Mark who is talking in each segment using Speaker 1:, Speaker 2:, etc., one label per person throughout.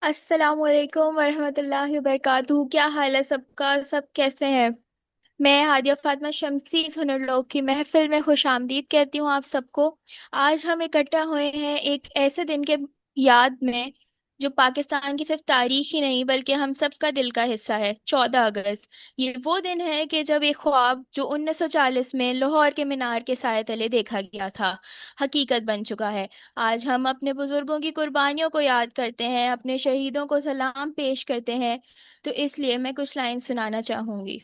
Speaker 1: अस्सलामुअलैकुम वरहमतुल्लाहि वबरकातुहू। क्या हाल है सबका? सब कैसे हैं? मैं हादिया फातिमा शमसी हुनरलोग की महफिल में खुश आमदीद कहती हूँ आप सबको। आज हम इकट्ठा हुए हैं एक ऐसे दिन के याद में जो पाकिस्तान की सिर्फ तारीख ही नहीं बल्कि हम सब का दिल का हिस्सा है। 14 अगस्त, ये वो दिन है कि जब एक ख्वाब जो 1940 में लाहौर के मीनार के साए तले देखा गया था, हकीकत बन चुका है। आज हम अपने बुजुर्गों की कुर्बानियों को याद करते हैं, अपने शहीदों को सलाम पेश करते हैं। तो इसलिए मैं कुछ लाइन सुनाना चाहूंगी।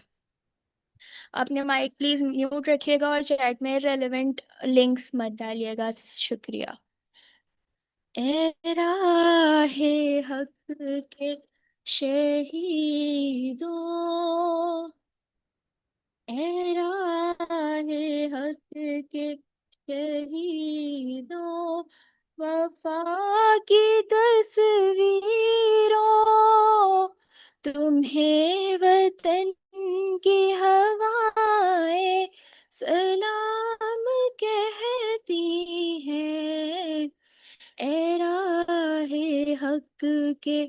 Speaker 1: अपने माइक प्लीज म्यूट रखिएगा और चैट में रेलेवेंट लिंक्स मत डालिएगा, शुक्रिया। ए राहे हक के शहीदों, ए राहे हक के शहीदों, वफा की तस्वीरों, तुम्हें वतन की हवाएं सलाम कहती हैं। ए राहे हक के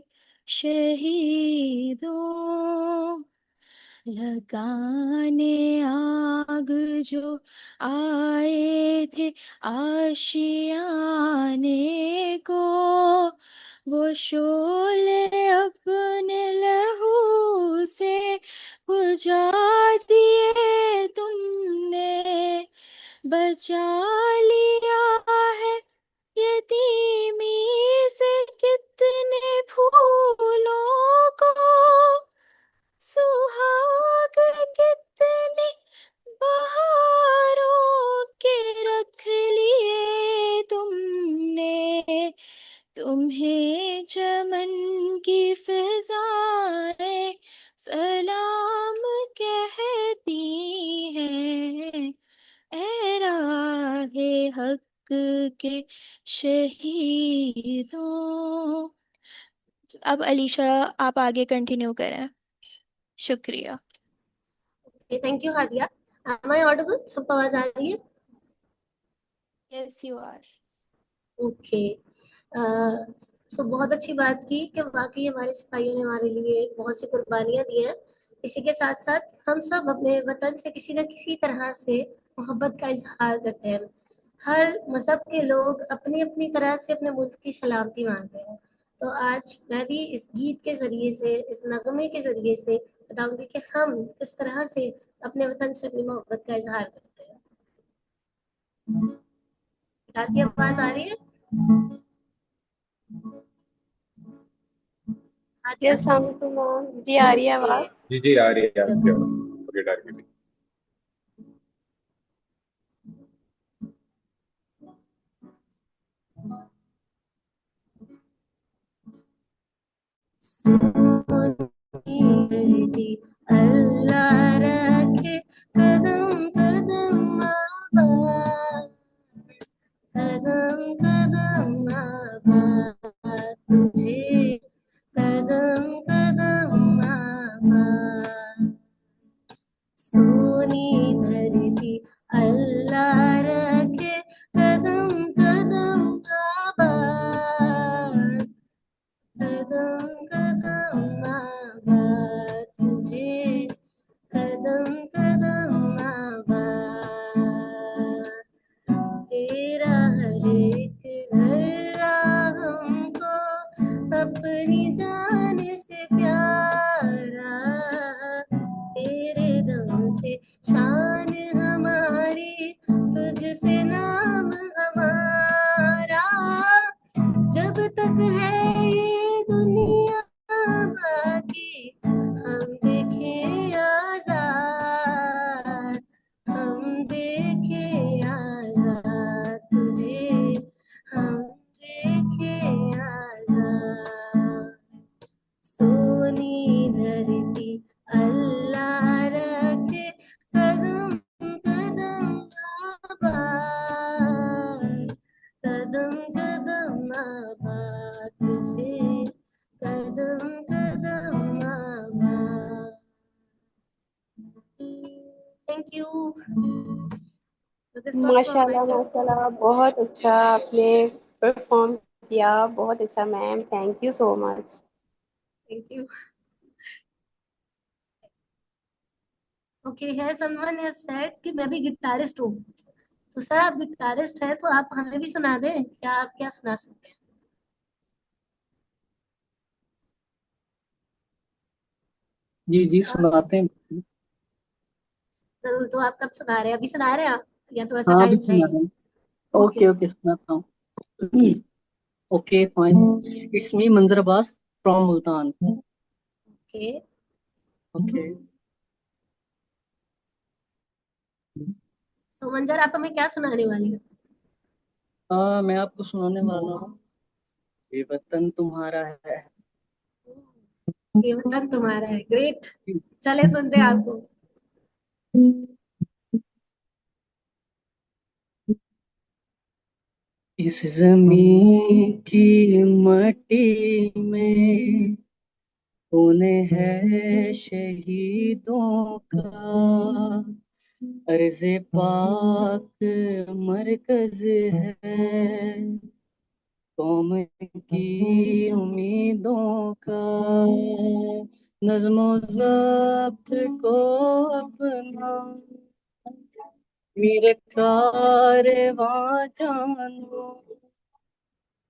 Speaker 1: शहीदों, लगाने आग जो आए थे आशियाने को, वो शोले अपने लहू से बुझा दिए तुमने। बचा लिया है यतीमी से कितने फूलों को, सुहाग कितने बहारों के रख लिए तुमने। तुम्हें चमन की फिजाएं सलाम कहती हैं। ए राहे हक के शहीदों। अब अलीशा, आप आगे कंटिन्यू करें, शुक्रिया।
Speaker 2: Thank you Hadiya. Am I audible? सबको आवाज आ रही है?
Speaker 1: Yes you are.
Speaker 2: Okay. So बहुत अच्छी बात की कि वाकई हमारे सिपाहियों ने हमारे लिए बहुत सी कुर्बानियां दी हैं। इसी के साथ साथ हम सब अपने वतन से किसी न किसी तरह से मोहब्बत का इजहार करते हैं। हर मजहब के लोग अपनी अपनी तरह से अपने मुल्क की सलामती मांगते हैं। तो आज मैं भी इस गीत के जरिए से, इस नगमे के जरिए से बताऊंगी कि हम किस तरह से अपने वतन से अपनी मोहब्बत का इजहार करते हैं। ताकि आवाज आ रही है आदिया?
Speaker 3: यस, मैम जी आ रही है
Speaker 2: ओके।
Speaker 3: आवाज।
Speaker 4: जी जी आ रही है आपकी आवाज़। Okay target.
Speaker 2: अल्लाह रखे कदम कदम आबाद, कदम कदम आबाद तुझे, कदम कदम आबाद। सोनी धरती अल्लाह रखे, कदम कदम आबाद, कदम कदम आबाद तुझे, कदम कदम आबाद। तेरा हर एक जर्रा हमको अपनी जान से प्यारा, तेरे दम से शान हमारी, तुझसे नाम हमारा। जब तक है ये दुनिया बाकी, हम देखें आजाद, हम देखें आजाद तुझे, हम देखें आजाद। सोनी धरती अल्लाह रखे, कदम कदम आबाद, कदम कदम आबाद तुझे, कदम कदम आबाद। Thank you.
Speaker 3: माशाल्लाह माशाल्लाह, बहुत अच्छा आपने परफॉर्म किया, बहुत अच्छा ma'am, thank you so much.
Speaker 2: Thank you. Okay, है समवन हैज सेड कि मैं भी गिटारिस्ट हूँ। तो सर आप गिटारिस्ट हैं तो आप हमें भी सुना दें क्या? आप क्या सुना सकते हैं?
Speaker 5: जी जी,
Speaker 2: हाँ,
Speaker 5: सुनाते हैं।
Speaker 2: जरूर। तो आप कब सुना रहे हैं? अभी सुना रहे हैं आप या थोड़ा सा
Speaker 5: हाँ, अभी
Speaker 2: टाइम
Speaker 5: सुना
Speaker 2: चाहिए?
Speaker 5: रहे हैं।
Speaker 2: ओके।
Speaker 5: ओके ओके, सुनाता हूँ। Okay fine, it's me Manzar Abbas from Multan.
Speaker 2: Okay,
Speaker 5: okay.
Speaker 2: So Manzar आप हमें क्या सुनाने वाले हैं?
Speaker 5: मैं आपको सुनाने वाला हूँ, ये वतन तुम्हारा है।
Speaker 2: ये वतन तुम्हारा है। ग्रेट। चले सुनते हैं आपको।
Speaker 5: इस जमीन की मट्टी में खून है शहीदों का, अर्ज़े पाक मरकज है कौम की उम्मीदों का। नज़्म ज़ब्त को अपना मेरे कारवां जानो,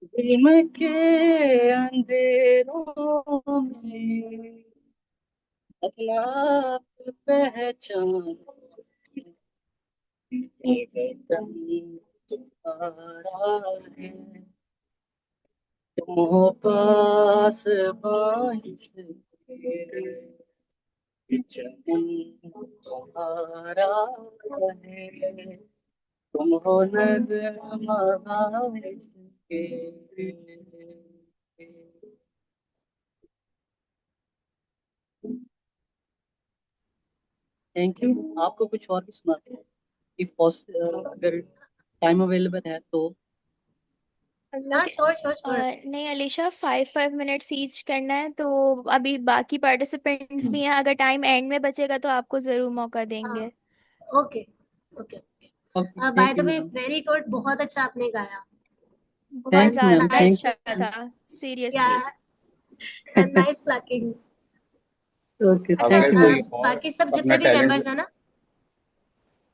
Speaker 5: जुल्म के अंधेरों में अपना आप पहचान, ये वतन तुम्हारा है, तुम हो पास बारिश के, ये चमन तुम्हारा है, तुम हो नगमा बारिश के। Thank you. आपको कुछ और भी सुनाते हैं, इफ अगर टाइम अवेलेबल है तो।
Speaker 2: हाँ,
Speaker 1: ओके।
Speaker 2: Sure sure sure.
Speaker 1: नहीं अलीशा, 5 5 मिनट्स ईच करना है, तो अभी बाकी पार्टिसिपेंट्स भी हैं, अगर टाइम एंड में बचेगा तो आपको जरूर मौका
Speaker 2: हाँ,
Speaker 1: देंगे।
Speaker 2: Okay okay
Speaker 5: okay,
Speaker 2: okay. Bye
Speaker 5: thank
Speaker 2: the
Speaker 5: you
Speaker 2: way
Speaker 5: ma'am.
Speaker 2: Very good, बहुत अच्छा आपने गाया।
Speaker 1: बहुत
Speaker 5: थैंक यू मैम,
Speaker 1: ज्यादा
Speaker 2: नाइस।
Speaker 5: थैंक
Speaker 1: अच्छा
Speaker 5: यू।
Speaker 1: था, सीरियसली।
Speaker 2: या नाइस प्लकिंग।
Speaker 5: ओके,
Speaker 2: अच्छा,
Speaker 4: अगर
Speaker 5: थैंक यू
Speaker 4: कोई
Speaker 5: मैम।
Speaker 4: और
Speaker 2: बाकी सब
Speaker 4: अपना
Speaker 2: जितने भी
Speaker 4: टैलेंट,
Speaker 2: मेंबर्स हैं ना। हाँ,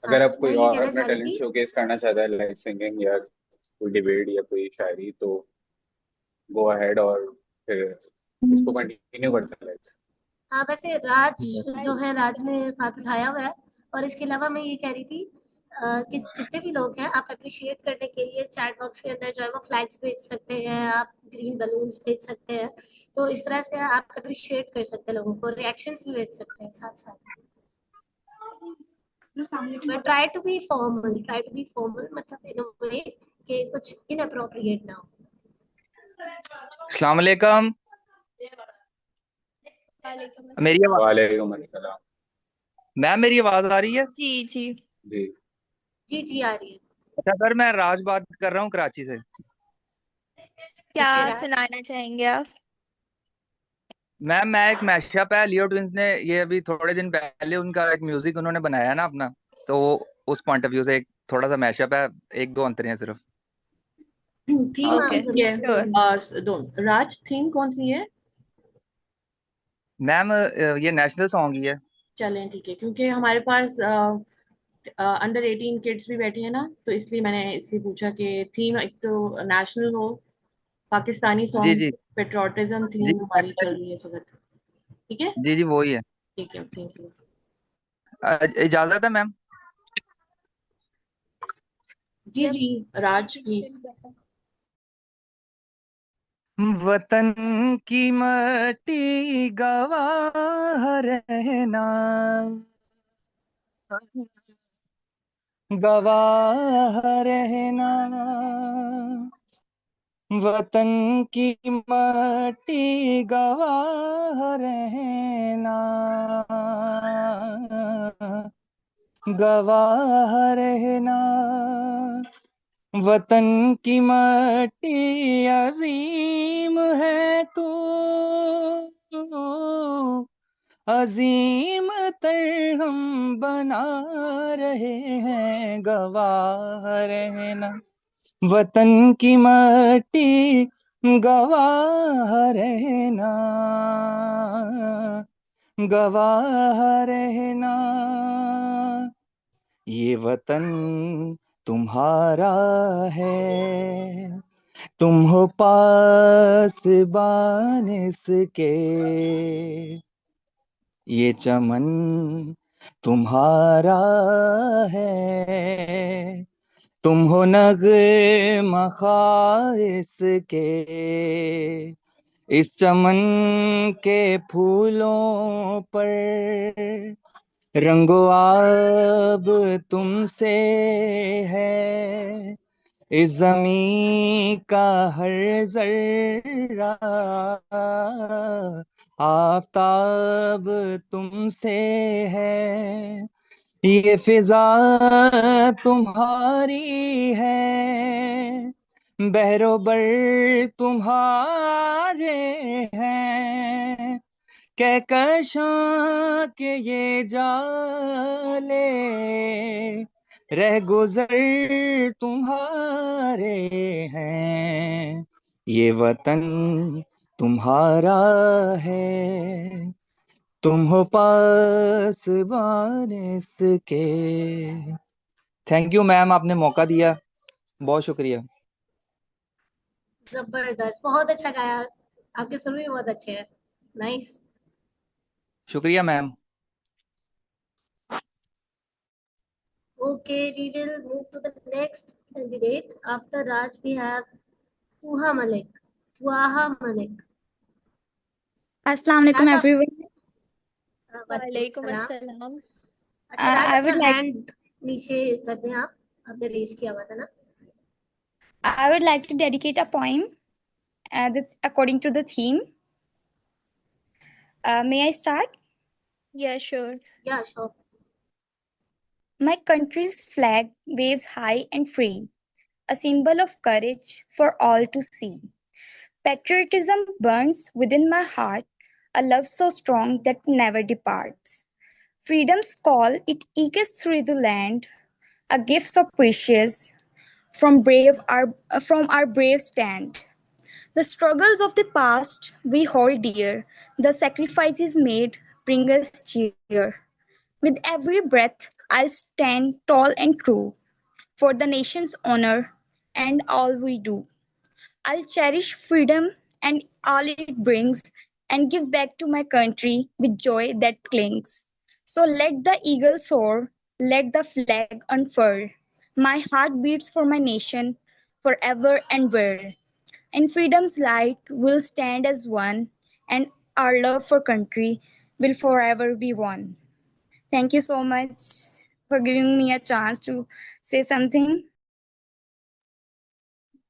Speaker 4: अगर आप कोई
Speaker 2: मैं ये
Speaker 4: और
Speaker 2: कहना
Speaker 4: अपना
Speaker 2: चाह रही
Speaker 4: टैलेंट
Speaker 2: थी।
Speaker 4: शोकेस करना चाहता है लाइक सिंगिंग या कोई डिबेट या कोई शायरी, तो गो अहेड और फिर इसको कंटिन्यू कर सकते हैं।
Speaker 2: हाँ, वैसे राज जो
Speaker 1: आज
Speaker 2: है, राज ने हाथ उठाया हुआ है। और इसके अलावा मैं ये कह रही थी कि जितने भी लोग हैं, आप अप्रिशिएट करने के लिए चैट बॉक्स के अंदर जो है वो फ्लैग्स भेज सकते हैं, आप ग्रीन बलून्स भेज सकते हैं। तो इस तरह से आप अप्रिशिएट कर सकते हैं लोगों को, रिएक्शंस भी भेज सकते हैं साथ साथ। But try to be formal, मतलब इन अ वे कि कुछ इनअप्रोप्रिएट ना हो।
Speaker 6: अस्सलाम वालेकुम।
Speaker 1: वालेकुम
Speaker 6: मेरी आवाज,
Speaker 1: अस्सलाम।
Speaker 4: वालेकुम अस्सलाम।
Speaker 6: मैम मेरी आवाज आ रही है?
Speaker 1: जी जी।
Speaker 4: जी।
Speaker 2: जी जी, आ रही है।
Speaker 6: अच्छा सर, मैं राज बात कर रहा हूँ कराची से।
Speaker 2: ओके
Speaker 1: क्या
Speaker 2: राज।
Speaker 1: सुनाना चाहेंगे आप?
Speaker 6: मैम, मैं एक मैशअप है, लियो ट्विंस ने ये अभी थोड़े दिन पहले उनका एक म्यूजिक उन्होंने बनाया ना अपना, तो उस पॉइंट ऑफ व्यू से एक थोड़ा सा मैशअप है। एक दो अंतर हैं सिर्फ।
Speaker 2: हाँ
Speaker 7: थीम
Speaker 2: हाँ
Speaker 1: ओके,
Speaker 7: कौन सी
Speaker 2: जरूर
Speaker 7: है?
Speaker 1: श्योर।
Speaker 7: राज, थीम कौन सी है?
Speaker 6: मैम, ये नेशनल सॉन्ग ही है।
Speaker 7: चलें ठीक है, क्योंकि हमारे पास अंडर 18 किड्स भी बैठे हैं ना, तो इसलिए मैंने इसलिए पूछा कि थीम एक तो नेशनल हो, पाकिस्तानी
Speaker 6: जी
Speaker 7: सॉन्ग,
Speaker 6: जी।
Speaker 7: पेट्रोटिज्म
Speaker 6: जी
Speaker 7: थीम हमारी चल रही है इस वक्त। ठीक है।
Speaker 6: जी जी, वो ही है।
Speaker 7: ठीक है, थैंक यू।
Speaker 6: इजाजत है मैम।
Speaker 7: जी
Speaker 1: यप।
Speaker 7: जी। राज प्लीज।
Speaker 6: वतन की मट्टी गवाह रहना, गवाह रहना। वतन की मट्टी गवाह रहना, गवाह रहना। वतन की मट्टी अजीम है तू, अजीम तर हम बना रहे हैं, गवाह रहना। वतन की मट्टी गवाह रहना, गवाह रहना। ये वतन तुम्हारा है, तुम हो पासबान इसके। ये चमन तुम्हारा है, तुम हो नग़्मा खाइस के। इस चमन के फूलों पर रंगो आब तुमसे है। इस जमी का हर जर्रा आफताब तुमसे है। ये फिजा तुम्हारी है, बहरोबर तुम्हारे हैं। कहकशां के ये जाले रह गुजर तुम्हारे हैं। ये वतन तुम्हारा है, तुम हो पासबान इसके। थैंक यू मैम, आपने मौका दिया, बहुत शुक्रिया।
Speaker 2: जबरदस्त, बहुत अच्छा गाया। आपके सुर भी बहुत अच्छे हैं। नाइस।
Speaker 6: शुक्रिया ma'am.
Speaker 2: Okay, we will move to the next candidate. After Raj, we have Tuha Malik. Tuaha Malik.
Speaker 8: Assalamu alaikum
Speaker 2: राज आप
Speaker 8: everyone.
Speaker 2: वालेकुम
Speaker 1: वालेकुम
Speaker 2: सलाम।
Speaker 1: अस्सलाम।
Speaker 2: अच्छा राज,
Speaker 8: I
Speaker 2: अपना
Speaker 8: would like
Speaker 2: हैंड नीचे कर दें आप। आपने रेज किया हुआ था ना।
Speaker 8: I would like to dedicate a poem that's according to the theme. May I start?
Speaker 1: या श्योर।
Speaker 2: या sure.
Speaker 8: My country's flag waves high and free, a symbol of courage for all to see. Patriotism burns within my heart, a love so strong that never departs. Freedom's call it echoes through the land, a gift so precious from our brave stand. The struggles of the past we hold dear, the sacrifices made bring us cheer. With every breath, I'll stand tall and true for the nation's honor and all we do. I'll cherish freedom and all it brings and give back to my country with joy that clings. So let the eagle soar, let the flag unfurl. My heart beats for my nation forever and where. In freedom's light, we'll stand as one, and our love for country will forever be one. Thank you so much for giving me a chance to say something.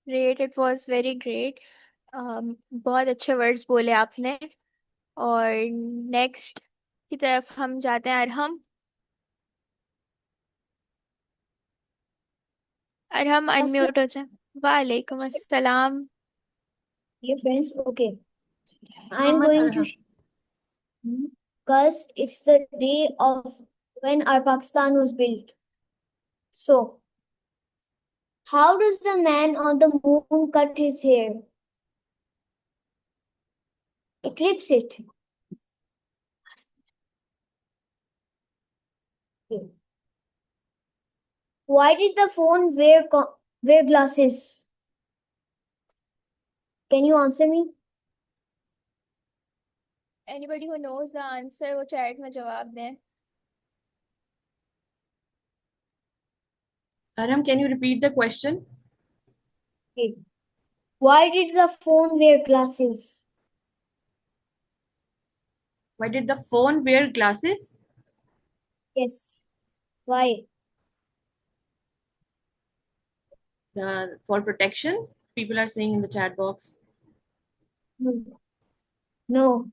Speaker 1: Great, it was very great. बहुत अच्छे words बोले आपने। और next की तरफ हम जाते हैं, अरहम। अस्सलाम वालेकुम।
Speaker 2: अस्सलाम वालेकुम।
Speaker 1: वालेकुम अस्सलाम। अच्छा सर, मैं राज बात कर रहा हूँ कराची से।
Speaker 2: अच्छा राज, अपना हैंड नीचे कर दें आप। आपने रेज किया हुआ था ना।
Speaker 1: आपने और हम अनम्यूट हो जाए। वालेकुम अस्सलाम।
Speaker 2: Dear friends, okay. I'm
Speaker 7: Mohammed
Speaker 2: going to,
Speaker 7: Arham.
Speaker 2: because it's the day of when our Pakistan was built. So, how does the man on the moon cut his hair? Eclipse it. Okay. Why did the phone wear glasses? Can you answer me?
Speaker 1: Anybody who knows the answer वो chat में जवाब दें।
Speaker 7: Arham, can you repeat the question?
Speaker 2: Okay. Why did the phone wear glasses?
Speaker 7: Why did the phone wear glasses?
Speaker 2: Yes. Why?
Speaker 7: For protection, people are saying in the chat box.
Speaker 2: No. No.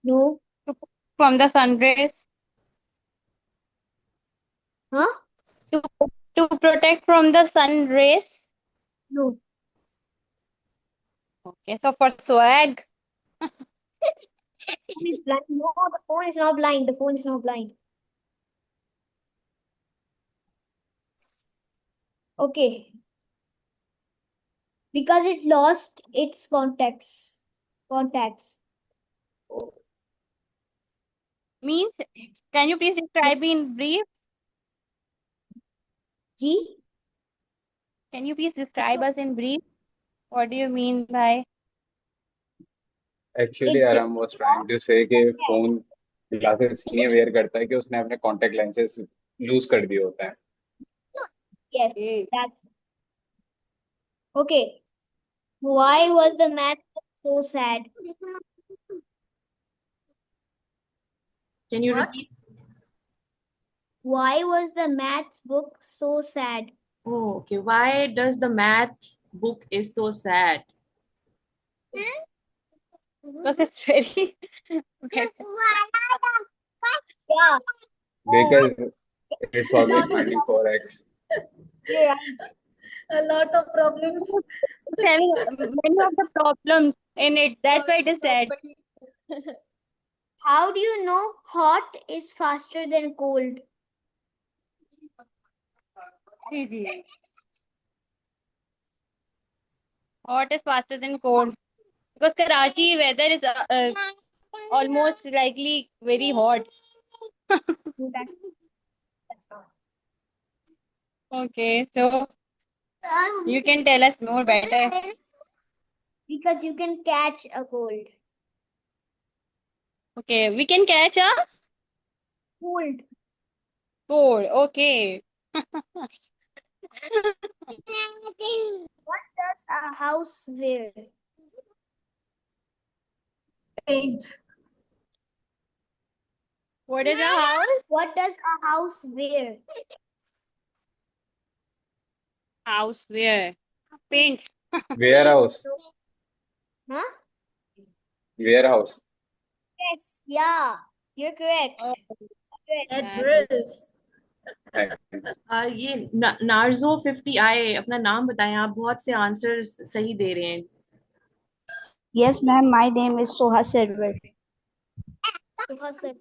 Speaker 2: No.
Speaker 3: From the sun rays.
Speaker 2: Huh?
Speaker 3: To, to protect from the sun rays.
Speaker 2: No.
Speaker 3: Okay, so for swag.
Speaker 2: He's blind. No, the phone is not blind. The phone is not blind. Okay. Because it lost its contacts. Contacts.
Speaker 3: Means, can you please describe in brief?
Speaker 2: G?
Speaker 3: Can you please describe us in brief? What do you mean by?
Speaker 4: Actually
Speaker 2: It
Speaker 4: आराम was trying to say कि phone glasses इसलिए where करता है कि उसने अपने contact lenses loose कर दिए होते हैं।
Speaker 2: yes, that's okay. Why was the math so sad?
Speaker 7: Can you
Speaker 2: What?
Speaker 7: repeat?
Speaker 2: Why was the maths book so sad?
Speaker 7: Oh, okay. Why does the math book is so sad?
Speaker 3: Because it's very.
Speaker 2: Yeah.
Speaker 4: Because it's always finding for x.
Speaker 2: Yeah.
Speaker 7: A lot of problems.
Speaker 3: Having many of the problems in it. That's why it is sad.
Speaker 2: How do you know hot is faster than cold?
Speaker 3: Easy. Hot is faster than cold. Because Karachi weather is almost likely very hot.
Speaker 2: That's not.
Speaker 3: Okay, so you can tell us more better.
Speaker 2: Because you can catch a cold.
Speaker 3: Okay, we can catch a
Speaker 2: Cold.
Speaker 3: cold. Okay.
Speaker 2: What does a house wear?
Speaker 7: Paint.
Speaker 3: What is a house?
Speaker 2: What does a house wear?
Speaker 3: House where? Paint.
Speaker 4: Warehouse.
Speaker 2: Huh?
Speaker 4: Warehouse.
Speaker 2: Yes. Yeah. You're correct.
Speaker 3: Oh,
Speaker 2: Correct.
Speaker 7: Address. ये Narzo 50i अपना नाम बताएं। आप बहुत से answers सही दे रहे हैं।
Speaker 8: Yes, ma'am. My name is Soha Server.
Speaker 2: Soha sir.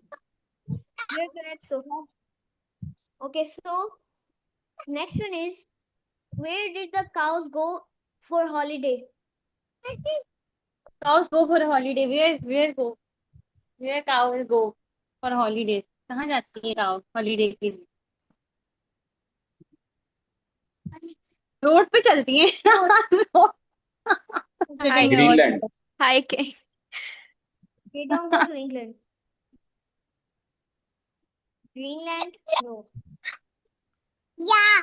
Speaker 2: You're correct, Soha. Okay, so next one is, where did the cows go for holiday?
Speaker 3: cows go for a holiday. Where go? Where cows go for holidays? कहाँ जाती है cow holiday के लिए? Road पे चलती हैं।
Speaker 1: हाय
Speaker 4: Greenland.
Speaker 1: हाय के
Speaker 2: They don't go to England. Greenland? No.
Speaker 3: Yeah.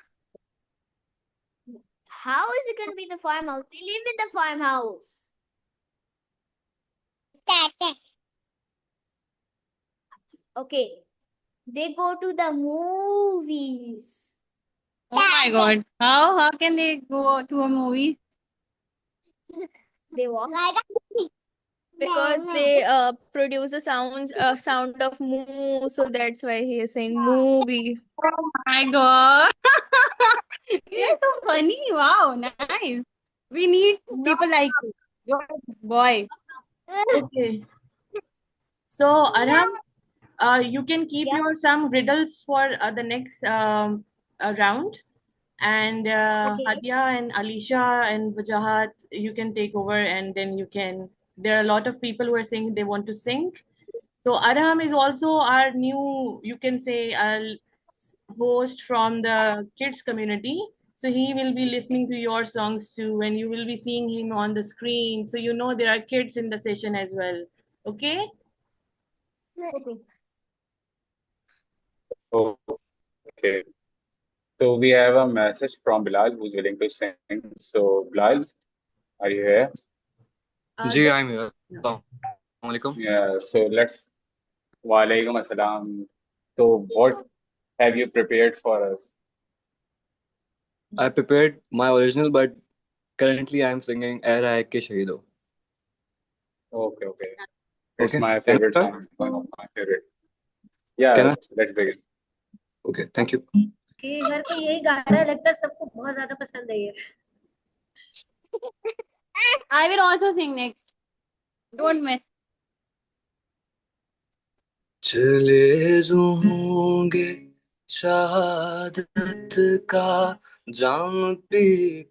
Speaker 2: How is it going to be the farmhouse? They live in the farmhouse. Okay. They go to the movies.
Speaker 3: Oh my God. How can they go to a movie?
Speaker 2: They walk.
Speaker 1: because they produce the sound of moo, so that's why he is saying movie.
Speaker 3: Oh my God. You're so funny. Wow, nice. We need people like you. You're a boy.
Speaker 7: Okay. So, Arham, you can keep
Speaker 8: Yeah.
Speaker 7: your some riddles for the next round. And
Speaker 8: Okay.
Speaker 7: Hadia and Alicia and Wajahat, you can take over, and then you can. There are a lot of people who are saying they want to sing. So Arham is also our new, you can say, host from the kids community. So he will be listening to your songs too, and you will be seeing him on the screen. So you know there are kids in the session as well. Okay?
Speaker 8: Okay.
Speaker 4: Okay. So we have a message from Bilal who's willing to sing. So Bilal, are you here?
Speaker 9: जी
Speaker 7: Just,
Speaker 9: I am here
Speaker 7: yeah.
Speaker 9: अस्सलाम वालेकुम
Speaker 4: Yeah. So let's. Walaikum assalam. So what have you prepared for us?
Speaker 9: I prepared my original but currently I am singing ए राह के शहीदो
Speaker 4: Okay, okay. It's
Speaker 9: okay
Speaker 4: my
Speaker 9: can I
Speaker 4: favorite
Speaker 9: start
Speaker 4: song. One of my favorite. Yeah,
Speaker 9: can I
Speaker 4: let's begin.
Speaker 9: okay thank you
Speaker 2: कि घर पे यही गा रहा है, लगता है सबको बहुत ज्यादा पसंद है ये।
Speaker 3: I will also sing next. Don't miss.
Speaker 9: चले जो होंगे शहादत का जाम पी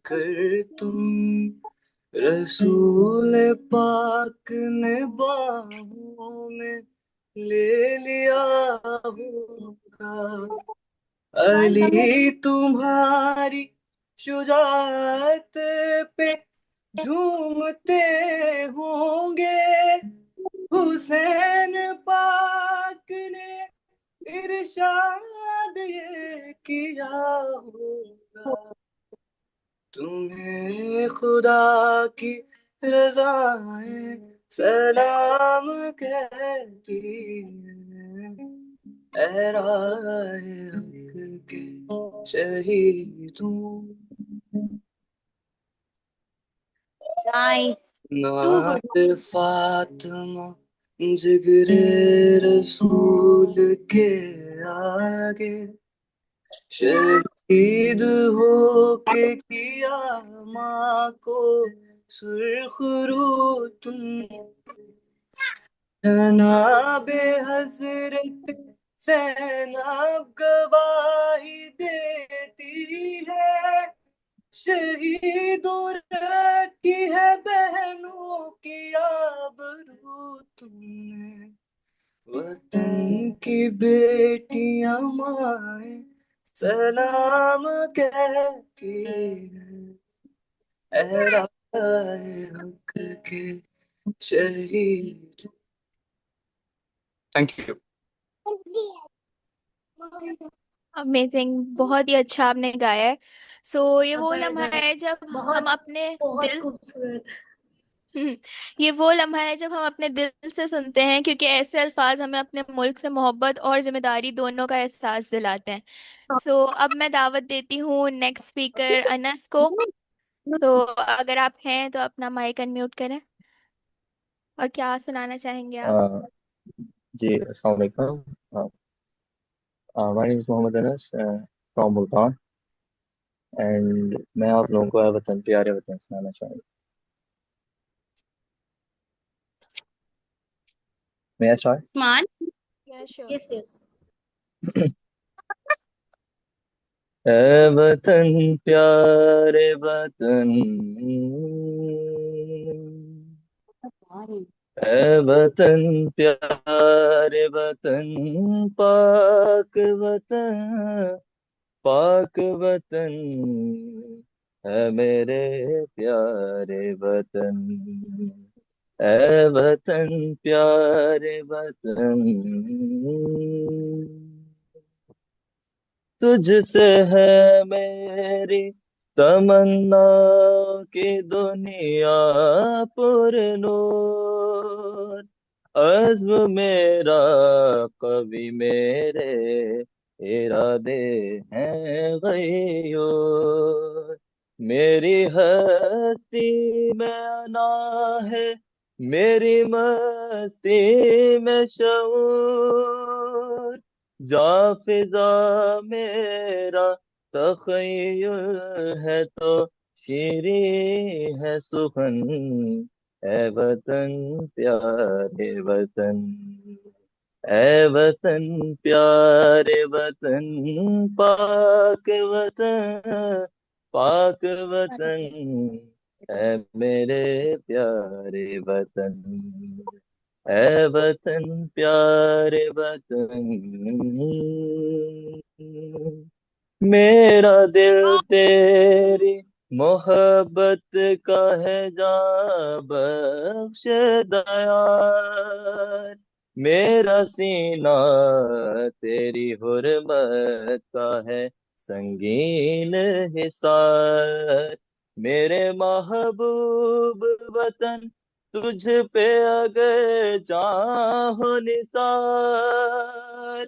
Speaker 9: कर तुम रसूल पाक ने बाहों में ले लिया होगा अली तुम्हारी शुजाअत पे झूमते होंगे हुसैन पाक ने इरशाद ये किया होगा तुम्हें खुदा की रज़ाएं सलाम कहती हैं ए राहे हक के शहीदों
Speaker 3: Nice. Too good.
Speaker 9: नात फातिमा जिगरे रसूल के आगे शहीद हो के किया माँ को सुरखरू तुम जनाबे हजरत ज़ैनब गवाही देती है शहीदों रखी है बहनों की आबरू तुमने वतन की बेटियां माए सलाम कहती हैं ए राहे हक के शहीद थैंक यू
Speaker 1: अमेजिंग, बहुत ही अच्छा आपने गाया है। सो ये वो लम्हा
Speaker 2: जबरदस्त,
Speaker 1: है जब हम
Speaker 2: बहुत
Speaker 1: अपने
Speaker 2: बहुत
Speaker 1: दिल
Speaker 2: खूबसूरत।
Speaker 1: ये वो लम्हा है जब हम अपने दिल से सुनते हैं, क्योंकि ऐसे अल्फाज हमें अपने मुल्क से मोहब्बत और जिम्मेदारी दोनों का एहसास दिलाते हैं। सो अब मैं दावत देती हूँ नेक्स्ट स्पीकर अनस को। तो अगर आप हैं तो अपना माइक अनम्यूट करें, और क्या सुनाना चाहेंगे आप?
Speaker 10: Uh, जी अस्सलाम वालेकुम। My name is Mohammed Anas from Multan and मैं आप लोगों को वतन प्यारे वतन सुनाना चाहूँगा। May I start?
Speaker 3: Man.
Speaker 1: Yeah sure.
Speaker 2: Yes yes.
Speaker 10: ए वतन प्यारे वतन ए वतन प्यारे वतन पाक वतन है मेरे प्यारे वतन ए वतन प्यारे वतन तुझसे है मेरी तमन्ना की दुनिया पुरनूर अज़्म मेरा कवि मेरे इरादे हैं गयूर मेरी हस्ती में अना है मेरी मस्ती में शऊर जा फिजा मेरा तखय्युल है तो शीरी है सुखन ए वतन प्यारे वतन ए वतन प्यारे वतन पाक वतन पाक वतन है मेरे प्यारे वतन है वतन प्यारे वतन मेरा दिल तेरी मोहब्बत का है जा बख्श दयार मेरा सीना तेरी हुर्मत का है संगीन हिसार मेरे महबूब वतन तुझ पे अगर चाहो निसार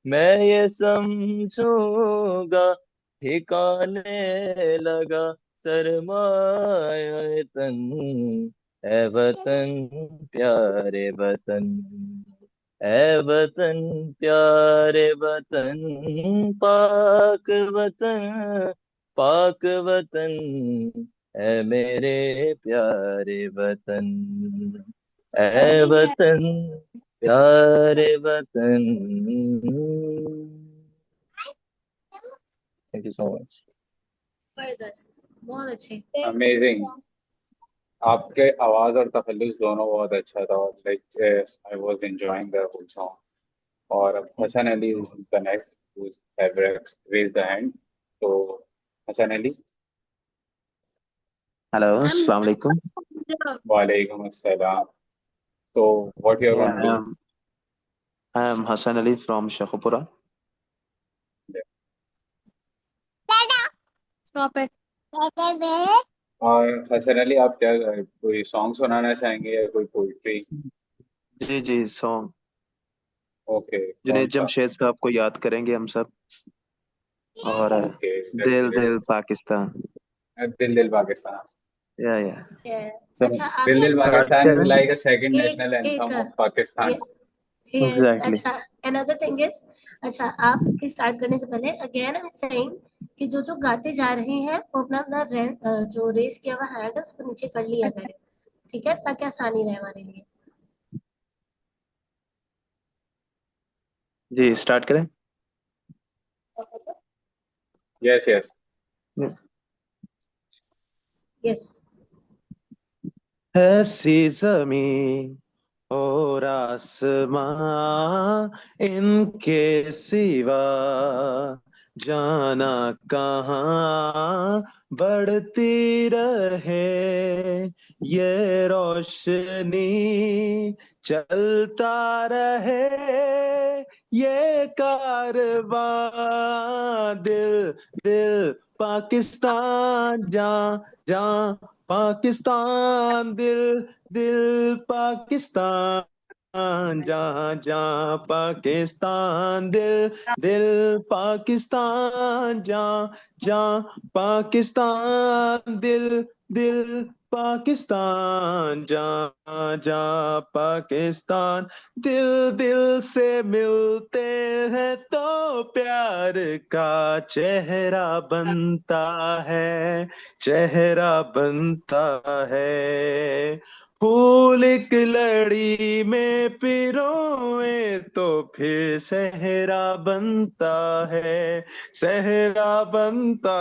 Speaker 10: मैं ये समझूंगा ठिकाने लगा सरमाए तन ए वतन प्यारे वतन ए वतन प्यारे वतन पाक वतन पाक वतन ए मेरे प्यारे वतन ए वतन प्यारे वतन थैंक यू सो मच
Speaker 2: जबरदस्त, बहुत अच्छे।
Speaker 4: अमेजिंग। आपके आवाज और तखल्लुस दोनों बहुत अच्छा था। Like I was enjoying the whole song. और अब Hassan Ali is the next whose favorite raise the hand। तो Hasan Ali.
Speaker 11: Hello,
Speaker 2: I'm
Speaker 11: Assalamu alaikum.
Speaker 4: वालेकुम अस्सलाम। तो what you are
Speaker 11: Yeah,
Speaker 4: going to do?
Speaker 11: I am Hassan Ali from Shakhupura.
Speaker 1: Stop it.
Speaker 4: और हसन अली, आप क्या कोई सॉन्ग सुनाना चाहेंगे या कोई पोइट्री?
Speaker 11: जी सॉन्ग
Speaker 4: ओके, कौन
Speaker 11: जुनैद
Speaker 4: सा?
Speaker 11: जमशेद साहब को याद करेंगे हम सब। और
Speaker 4: ओके,
Speaker 11: दिल दिल पाकिस्तान।
Speaker 4: दिल दिल पाकिस्तान।
Speaker 11: या
Speaker 4: So,
Speaker 2: अच्छा,
Speaker 4: Dil
Speaker 2: आपने
Speaker 4: Dil
Speaker 11: स्टार्ट
Speaker 4: Pakistan is
Speaker 11: करें।
Speaker 4: like a second
Speaker 2: एक
Speaker 4: national
Speaker 2: एक
Speaker 4: anthem of Pakistan.
Speaker 2: Yes,
Speaker 11: exactly.
Speaker 2: अच्छा, अनदर थिंग इज, अच्छा, आपके स्टार्ट करने से पहले अगेन आई एम सेइंग कि जो जो गाते जा रहे हैं वो अपना अपना जो रेस किया हुआ हैंड है उसको नीचे कर लिया करें, ठीक है, ताकि आसानी रहे हमारे लिए।
Speaker 11: जी स्टार्ट करें।
Speaker 4: Yes, yes.
Speaker 2: यस।
Speaker 11: ऐसी जमीन और आसमां इनके सिवा जाना कहाँ बढ़ती रहे ये रोशनी चलता रहे ये कारवां दिल दिल पाकिस्तान जहाँ जहाँ पाकिस्तान दिल दिल पाकिस्तान जहाँ जहाँ पाकिस्तान दिल दिल पाकिस्तान जहाँ जहाँ पाकिस्तान दिल दिल पाकिस्तान जहाँ जहाँ पाकिस्तान दिल दिल से मिलते हैं तो प्यार का चेहरा बनता है चेहरा बनता है फूल एक लड़ी में पिरोए तो फिर सहरा बनता है सहरा बनता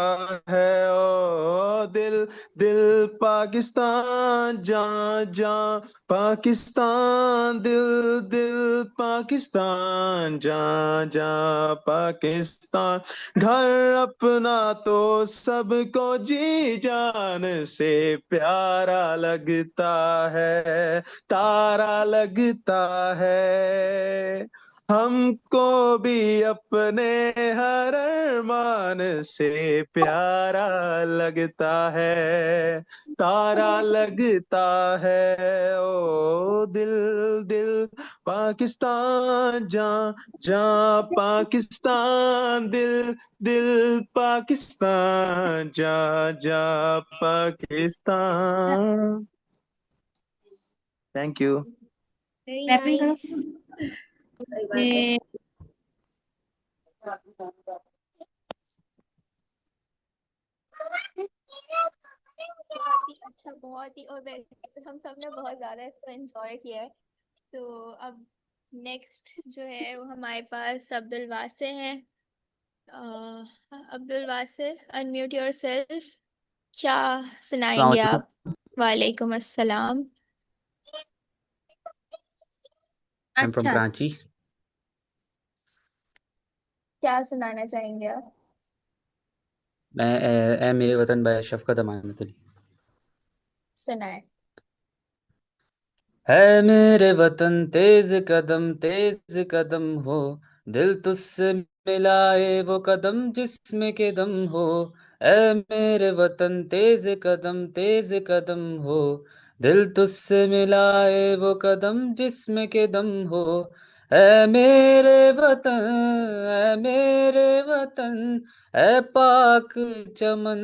Speaker 11: है ओ दिल दिल पाकिस्तान जहाँ जहाँ पाकिस्तान दिल दिल पाकिस्तान जहाँ जहाँ पाकिस्तान घर अपना तो सबको जी जान से प्यारा लगता है तारा लगता है हमको भी अपने हर अरमान से प्यारा लगता है तारा लगता है ओ दिल दिल पाकिस्तान जहाँ जहाँ पाकिस्तान दिल दिल पाकिस्तान जा, जा, Pakistan.
Speaker 2: Thank you, thank you, thank you, thank you, thank you, thank you, thank you, thank you, thank you, thank you, thank you, thank you, thank you, thank you, thank you,
Speaker 11: जा, जा Pakistan thank you.
Speaker 2: Very
Speaker 3: clapping करो।
Speaker 2: Nice. सही बात है।
Speaker 3: ये
Speaker 1: बहुत ही अच्छा, बहुत ही, और हम सब ने बहुत ज्यादा इसको एंजॉय किया है। तो अब नेक्स्ट जो है वो हमारे पास अब्दुल वासे हैं। अब्दुल वासे, अनम्यूट योरसेल्फ। क्या
Speaker 12: अस्सलाम
Speaker 1: सुनाएंगे
Speaker 12: वालेकुम।
Speaker 1: आप? वालेकुम अस्सलाम।
Speaker 12: आई एम फ्रॉम
Speaker 3: अच्छा,
Speaker 12: कराची।
Speaker 1: क्या सुनाना चाहेंगे आप?
Speaker 12: मैं ए मेरे वतन बाय शफकत अमानत अली।
Speaker 1: सुनाए।
Speaker 12: है मेरे वतन तेज कदम हो, दिल तुझसे मिलाए वो कदम जिसमें के दम हो। ऐ मेरे वतन तेज कदम हो, दिल तुझसे मिलाए वो कदम जिसमें के दम हो। ऐ मेरे वतन, ऐ मेरे वतन, ऐ पाक चमन,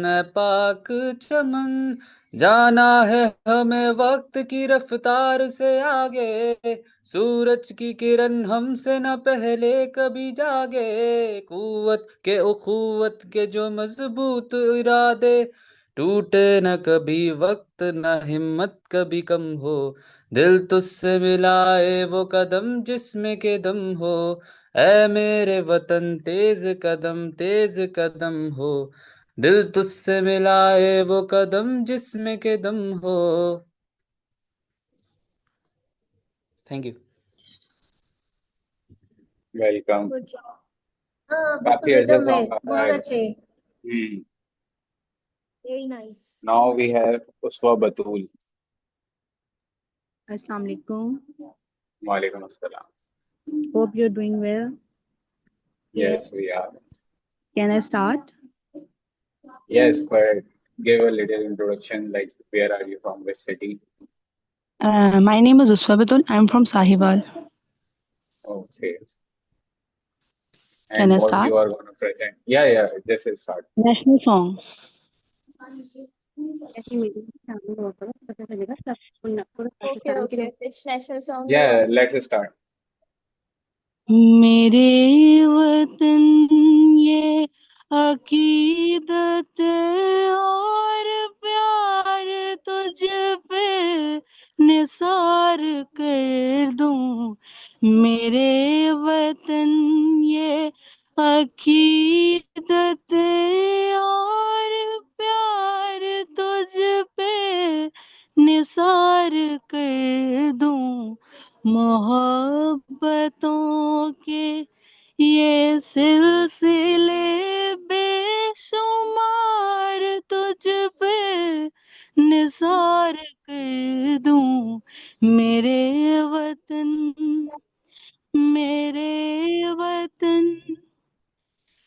Speaker 12: ऐ पाक चमन, जाना है हमें वक्त की रफ्तार से आगे, सूरज की किरण हमसे न पहले कभी जागे। कुव्वत के उखुवत के जो मजबूत इरादे, टूटे न कभी वक्त न हिम्मत कभी कम हो। दिल तुझसे मिलाए वो कदम जिसमें के दम हो। ऐ मेरे वतन तेज कदम हो, दिल तुझसे मिलाए वो कदम जिसमें के दम हो। Thank you.
Speaker 4: Welcome.
Speaker 2: Good job. हाँ
Speaker 4: काफी
Speaker 2: बिल्कुल
Speaker 4: अच्छे
Speaker 2: रिदम में,
Speaker 4: सॉन्ग
Speaker 2: बहुत
Speaker 4: गाए।
Speaker 2: अच्छे।
Speaker 4: Hmm.
Speaker 2: Very nice.
Speaker 4: Now we have Uswa Batool.
Speaker 13: Assalamu alaikum.
Speaker 4: वालेकुम अस्सलाम।
Speaker 13: Hope you're doing well.
Speaker 4: Yes we
Speaker 2: yes.
Speaker 4: Are.
Speaker 13: Can I start?
Speaker 4: Yes,
Speaker 2: yes.
Speaker 4: but give a little introduction, like where are you from, which city?
Speaker 13: My name is Uswabatul. I'm from Sahiwal.
Speaker 4: Okay.
Speaker 13: Can
Speaker 4: And
Speaker 13: I
Speaker 4: what
Speaker 13: start?
Speaker 4: you are going to present? Yeah, this is start.
Speaker 13: National song.
Speaker 3: ऐसी meeting शामिल होकर पता चलेगा सब पूरा
Speaker 1: okay
Speaker 3: Pakistan के
Speaker 1: okay, which national song you
Speaker 4: Yeah,
Speaker 1: want?
Speaker 4: let's start.
Speaker 13: मेरे वतन ये अकीदत और प्यार तुझ पे निसार कर दूं। मेरे वतन ये अकीदत और प्यार तुझ पे निसार कर दूं। मोहब्बतों के ये सिलसिले बेशुमार तुझ पे निसार कर दूं। मेरे वतन, मेरे वतन,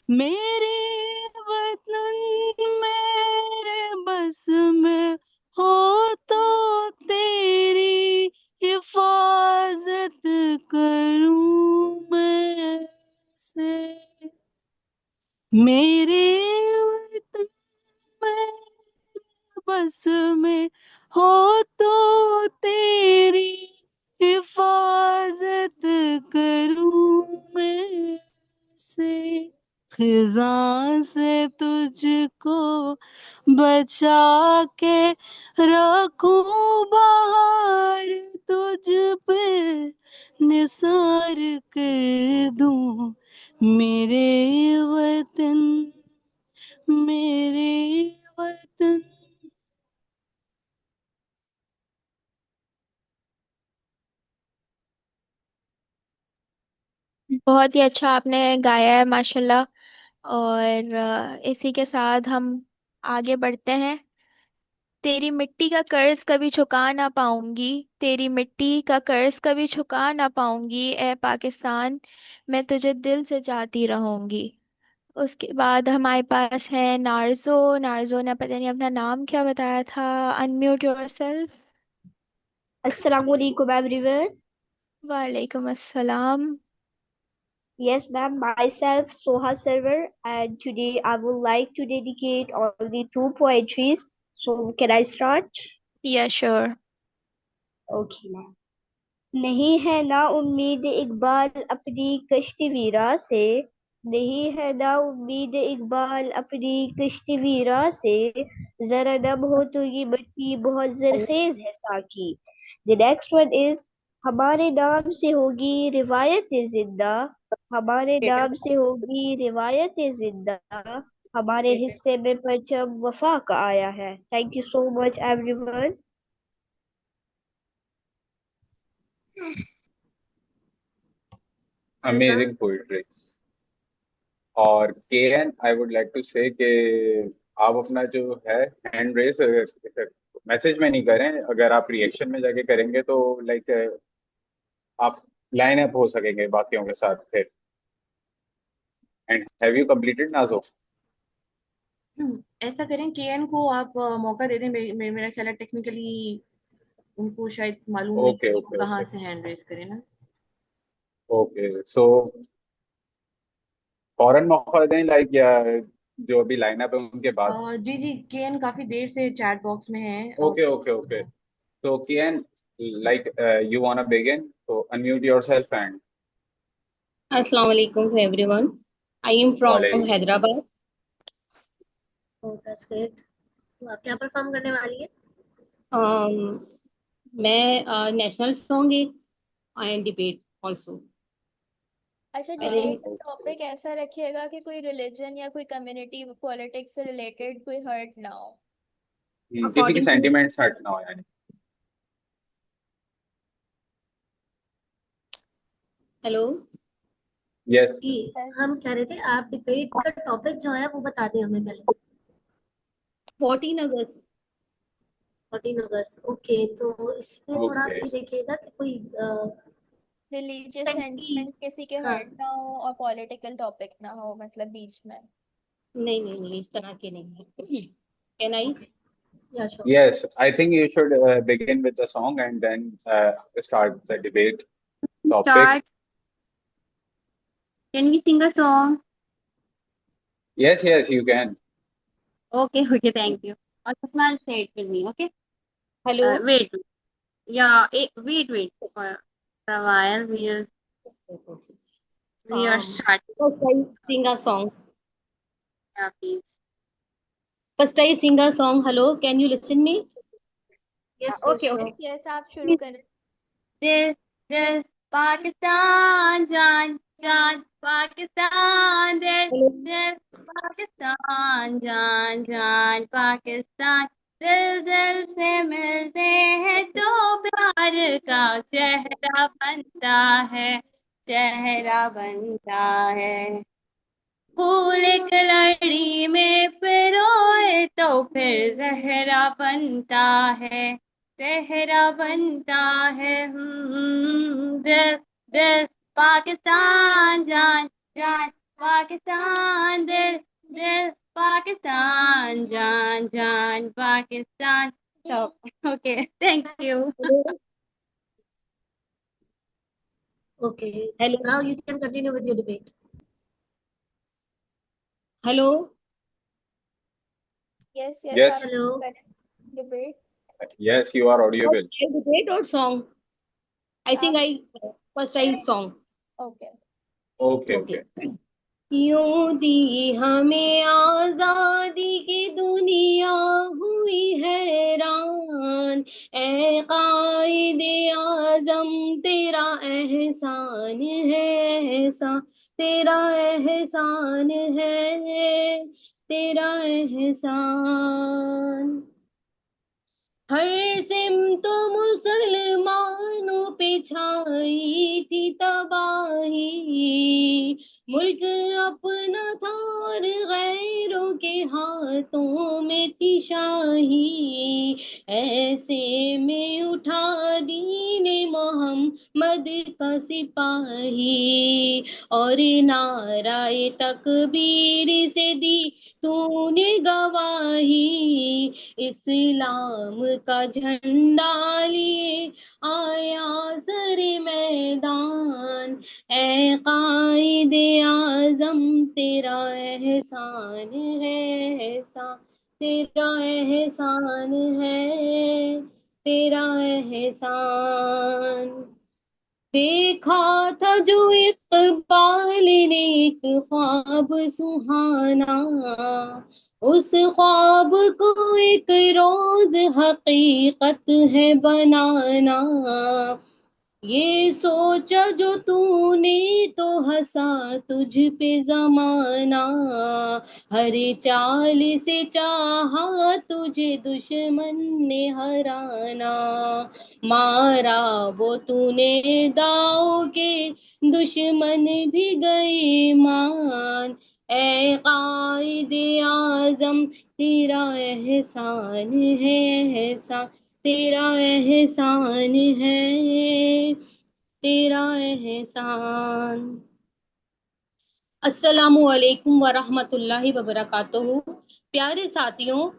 Speaker 13: मेरे वतन मेरे बस में हो तो तेरी हिफाजत करूं मैं से। मेरे वतन मेरे बस में हो तो तेरी हिफाजत करूं मैं से। खिज़ां से तुझको बचा के रखूं बाहर तुझ पे निसार कर दूं। मेरे वतन, मेरे वतन।
Speaker 1: बहुत ही अच्छा आपने गाया है, माशाल्लाह। और इसी के साथ हम आगे बढ़ते हैं। तेरी मिट्टी का कर्ज कभी चुका ना पाऊंगी, तेरी मिट्टी का कर्ज कभी चुका ना पाऊंगी, ए पाकिस्तान मैं तुझे दिल से चाहती रहूंगी। उसके बाद हमारे पास है नार्जो। नार्जो ने पता नहीं अपना नाम क्या बताया था। Unmute yourself.
Speaker 14: Assalamu alaikum everyone.
Speaker 1: वालेकुम अस्सलाम।
Speaker 14: Yes, ma'am, myself Soha Server, and today I would like to dedicate only two poetries. So, can I start?
Speaker 1: या श्योर।
Speaker 14: Okay ma'am. नहीं है ना उम्मीद इकबाल अपनी कश्ती वीरा से, नहीं है ना उम्मीद इकबाल अपनी कश्ती वीरा से, जरा नम हो तो ये मिट्टी बहुत जरखेज है साकी। द नेक्स्ट वन इज, हमारे नाम से होगी रिवायत जिंदा, हमारे नाम से होगी रिवायत जिंदा, हमारे हिस्से में परचम वफा का आया है। Thank you so much everyone.
Speaker 4: Amazing poetry. और KN, I would like to say कि आप अपना जो है हैंड रेस मैसेज में नहीं करें, अगर आप रिएक्शन में जाके करेंगे तो लाइक आप लाइन अप हो सकेंगे बाकियों के साथ फिर। And have you completed Nazo?
Speaker 7: ऐसा करें, केएन को आप मौका दे दें। मेरा ख्याल है टेक्निकली उनको शायद मालूम नहीं
Speaker 4: ओके
Speaker 7: कि वो
Speaker 4: ओके
Speaker 7: कहाँ
Speaker 4: ओके
Speaker 7: से हैंड रेस करें ना।
Speaker 4: ओके, सो फौरन मौका दें लाइक, या जो अभी लाइनअप है उनके बाद?
Speaker 7: जी जी, केएन काफी देर से चैट बॉक्स में है और
Speaker 4: okay okay okay, so Kian, like you wanna begin, so unmute yourself and
Speaker 15: Assalamu alaikum to everyone. I am from
Speaker 4: Walay.
Speaker 15: Hyderabad.
Speaker 2: Oh that's great. तो आप क्या परफॉर्म करने वाली है?
Speaker 15: मैं national song and debate also.
Speaker 1: अच्छा, debate का topic ऐसा रखिएगा कि कोई रिलीजन या कोई कम्युनिटी पॉलिटिक्स से रिलेटेड कोई हर्ट ना हो।
Speaker 4: किसी के
Speaker 15: अकॉर्डिंग टू
Speaker 4: सेंटिमेंट्स हर्ट ना हो यानी।
Speaker 15: हेलो
Speaker 4: यस
Speaker 2: जी, हम कह रहे थे आप डिबेट का टॉपिक जो है वो बता दें हमें पहले।
Speaker 15: 14 अगस्त।
Speaker 2: 14 अगस्त, ओके। तो इसमें थोड़ा आप
Speaker 4: ओके
Speaker 2: ये देखिएगा कि कोई
Speaker 1: रिलीजियस
Speaker 2: सेंटी,
Speaker 1: सेंटिमेंट्स किसी के
Speaker 2: हाँ
Speaker 1: हर्ट ना हो और पॉलिटिकल टॉपिक ना हो, मतलब बीच में।
Speaker 15: नहीं नहीं नहीं, इस तरह के नहीं है। Can I?
Speaker 2: ओके, या sure.
Speaker 4: yes, I think you should begin with the song and then start the debate topic.
Speaker 3: Start. Can we sing a song?
Speaker 4: Yes, you can.
Speaker 3: Okay, okay, thank you. Usman, say it with me, okay?
Speaker 15: Hello
Speaker 3: Wait. Yeah, wait for a while. We are starting.
Speaker 15: First I sing a song.
Speaker 3: Yeah, please.
Speaker 15: First I sing a song. Hello, can you listen me?
Speaker 2: Yes yes
Speaker 3: Okay,
Speaker 2: sure.
Speaker 3: okay.
Speaker 1: Yes, आप शुरू करें।
Speaker 3: This, this, Pakistan, Jan, Jan, Pakistan, this, Pakistan, Jan, Jan, Pakistan, दिल से मिलते हैं तो प्यार का चेहरा बनता है, चेहरा बनता है। फूल एक लड़ी में पिरोए तो फिर रहरा बनता है, सहरा बनता है। दिल, दिल, पाकिस्तान, जान, जान, पाकिस्तान, दिल, दिल, पाकिस्तान, जान, जान, Pakistan. Okay, thank you.
Speaker 2: Okay,
Speaker 15: hello
Speaker 2: now you can continue with your debate.
Speaker 15: Hello
Speaker 1: yes yes,
Speaker 4: Yes,
Speaker 1: आप
Speaker 2: हेलो।
Speaker 1: शुरू करें debate.
Speaker 4: yes, you are audible.
Speaker 15: Debate और सॉन्ग। आई थिंक
Speaker 1: आप
Speaker 15: I first I song.
Speaker 1: Okay.
Speaker 4: Okay,
Speaker 15: okay.
Speaker 4: okay.
Speaker 15: यूं दी हमें आजादी की दुनिया हुई हैरान, ए कायदे आजम तेरा एहसान है, एहसान तेरा एहसान है, तेरा एहसान। हर सिमत मुसलमानों पे छाई थी तबाही, मुल्क अपना था और गैरों के हाथों में थी शाही, ऐसे में उठा दीने मोहम्मद का सिपाही, और नाराए तकबीर से दी तूने गवाही, इस्लाम का झंडा लिए आया सर मैदान, ए कायदे आजम तेरा एहसान है, एहसान तेरा एहसान है, तेरा एहसान। देखा था जो इकबाल ने एक ख्वाब सुहाना, उस ख्वाब को एक रोज हकीकत है बनाना। ये सोचा जो तूने तो हंसा तुझ पे जमाना, हर चाल से चाहा तुझे दुश्मन ने हराना। मारा वो तूने दाव के दुश्मन भी गए मान, ए कायदे आजम तेरा एहसान है, एहसान तेरा एहसान है, तेरा एहसान। अस्सलामु अलैकुम वरहमतुल्लाहि वबरकातुहू। प्यारे साथियों,